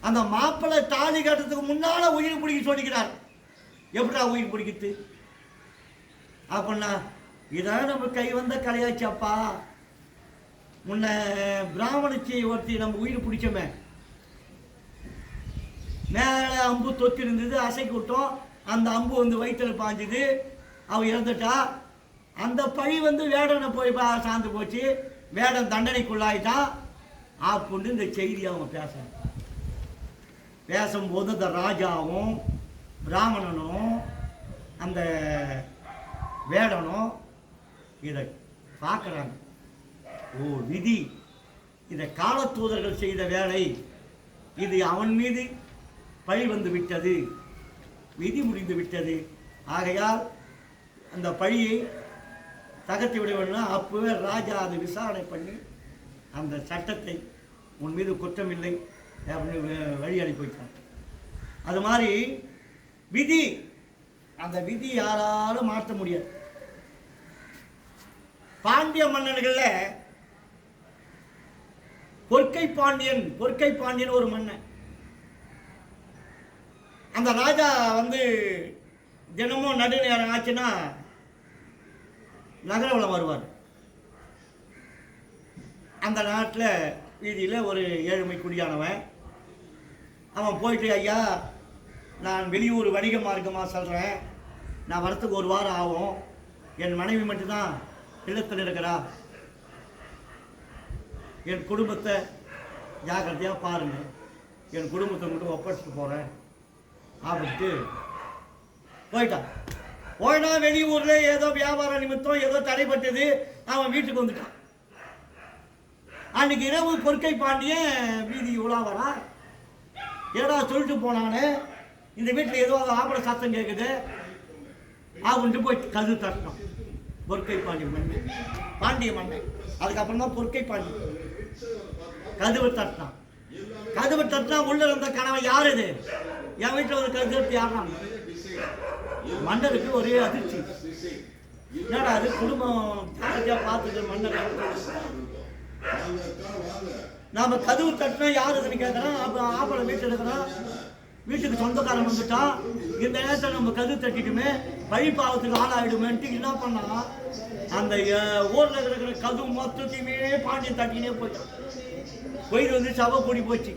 அந்த மாப்பிள்ளை தாலி கட்டுறதுக்கு முன்னால உயிர் பிடிக்க சொல்லிக்கிறார். எப்படா உயிர் பிடிக்குது அப்படின்னா, இதான் நம்ம கை வந்த கலையாச்சப்பா. முன்ன பிராமணிச்சி ஒருத்தி நம்ம உயிர் பிடிச்சோமே, மேலே அம்பு தொத்தி இருந்தது, அசைக்கு விட்டோம், அந்த அம்பு வந்து வயிற்றில் பாஞ்சுது, அவள் இறந்துட்டா. அந்த பழி வந்து வேடனை போய் சார்ந்து போச்சு, வேடன் தண்டனைக்குள்ளாயிட்டான் அப்படின்னு இந்த செய்தி அவங்க பேசும்போது இந்த ராஜாவும் பிராமணனும் அந்த வேடனும் இதை பார்க்குறாங்க. ஓ விதி, இதை காலத்தூதர்கள் செய்த வேலை, இது அவன் மீது பழி வந்து விட்டது, விதி முடிந்து விட்டது. ஆகையால் அந்த பழியை தகர்த்து விட வேண்டும். அப்பவே ராஜா அதை விசாரணை பண்ணி அந்த சட்டத்தை உன் மீது குற்றமில்லை அப்படின்னு வழி அனுப்பி வைத்தார். அது மாதிரி விதி, அந்த விதி யாராலும் மாற்ற முடியாது. பாண்டிய மன்னர்கள்ல பொற்கை பாண்டியன் ஒரு மன்னன். அந்த ராஜா வந்து தினமும் நடுநேரம் ஆச்சுன்னா நகரவலம் வருவார். அந்த நாட்டில் வீதியில் ஒரு ஏழ்மை குடியானவன், அவன் போயிட்டு, ஐயா நான் வெளியூர் வணிக மார்க்கமாக சொல்கிறேன், நான் வரத்துக்கு ஒரு வாரம் ஆகும், என் மனைவி மட்டும்தான் இல்லத்தில் இருக்கிறா, என் குடும்பத்தை ஜாக்கிரதையாக பாருங்கள், என் குடும்பத்தை மட்டும் ஒப்படைச்சிட்டு போகிறேன் அப்படின்ட்டு போயிட்டான். போயினா வெளியூரில் ஏதோ வியாபார நிமித்தம் ஏதோ தடைப்பட்டது, அவன் வீட்டுக்கு வந்துட்டான். அன்னைக்கு இரவு பொற்கை பாண்டியன் வீதி உலாவரா, ஏதோ சொல்லிட்டு போனானே, இந்த வீட்டில் ஏதோ ஆபர சத்தம் கேட்குது அப்படின்ட்டு போய் கதவு தட்டணும். பொற்கை பாண்டிய மன்னன் அதுக்கப்புறம் தான் பொற்கை பாண்டியன் கதவு தட்டினான். கதவு தட்டினா உள்ள இருந்த கணவன் யார் இது, என் வீட்டில் ஒரு கதவு யாருனா, மன்னருக்கு ஒரே அதிர்ச்சி. என்னடா அது குடும்பம் பார்த்துட்டு மன்னர் நாம கதவு தட்டினா யார் இதுன்னு கேட்கறான். அப்போ ஆப்பளை வீட்டில் இருக்கிறான், வீட்டுக்கு சொந்தக்காரன் வந்துட்டான். இந்த நேரத்தில் நம்ம கதவு தட்டிட்டுமே பழிப்பாவத்துக்கு ஆளாயிடுமேன்ட்டு என்ன பண்ணா, அந்த ஊரில் இருக்கிற கதவு மொத்தத்தையுமே பாண்டியன் தட்டினே போயிட்டான். போயிட்டு வந்து சபை கூடி போச்சு.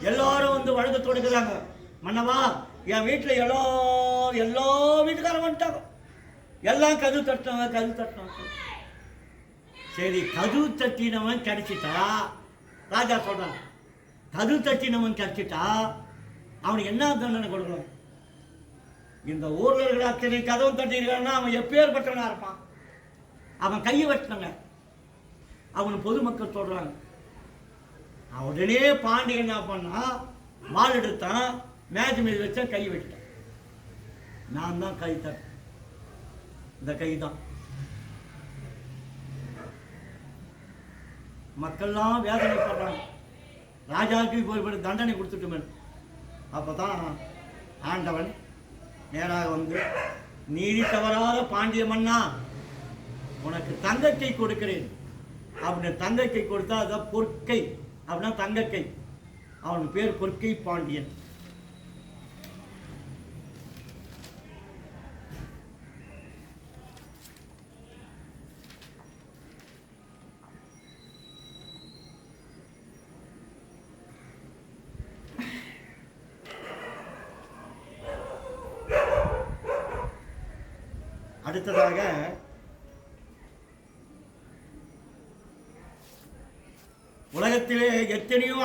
எல்லாரும் வந்து வழக்கு தொடுக்கிறாங்க, மன்னவா என் வீட்டில் எல்லா வீட்டுக்காரன் வந்துட்டாங்க, எல்லாம் கதவு தட்டினவன். சரி, கதவு தட்டினவன் கிடைச்சிட்டா, ராஜா சொல்றான், கதவு தட்டினவன் கிடைச்சிட்டா அவனுக்கு என்ன தண்டனை கொடுக்கணும்? இந்த ஊர்ல இருக்கிற அத்தனை கதவு தட்டிருக்கான்னா அவன் எப்பேற்பட்டவனா இருப்பான். அவன் கையை வெட்டினாங்க, அவனு பொதுமக்கள் சொல்றாங்க. உடனே பாண்டியன் என்ன பண்ணா, வாள் எடுத்தான், மேஜ் மீது வச்சா கை வெட்டிட்டான். நான் தான் கை தட்டேன், இந்த கை தான். மக்கள்லாம் வேதனைப்படுறாங்க, ராஜாவுக்கு போய் தண்டனை கொடுத்துட்டுமே. அப்போதான் ஆண்டவன் நேராக வந்து, நீதி தவறாத பாண்டிய மன்னா, உனக்கு தங்கக்கை கொடுக்கிறேன் அப்படின்னு தங்கக்கை கொடுத்தா அதான் பொற்கை அப்படின்னா தங்கக்கை. அவனுக்கு பேர் பொற்கை பாண்டியன். அடுத்ததாக உலகத்திலே எத்தனையோ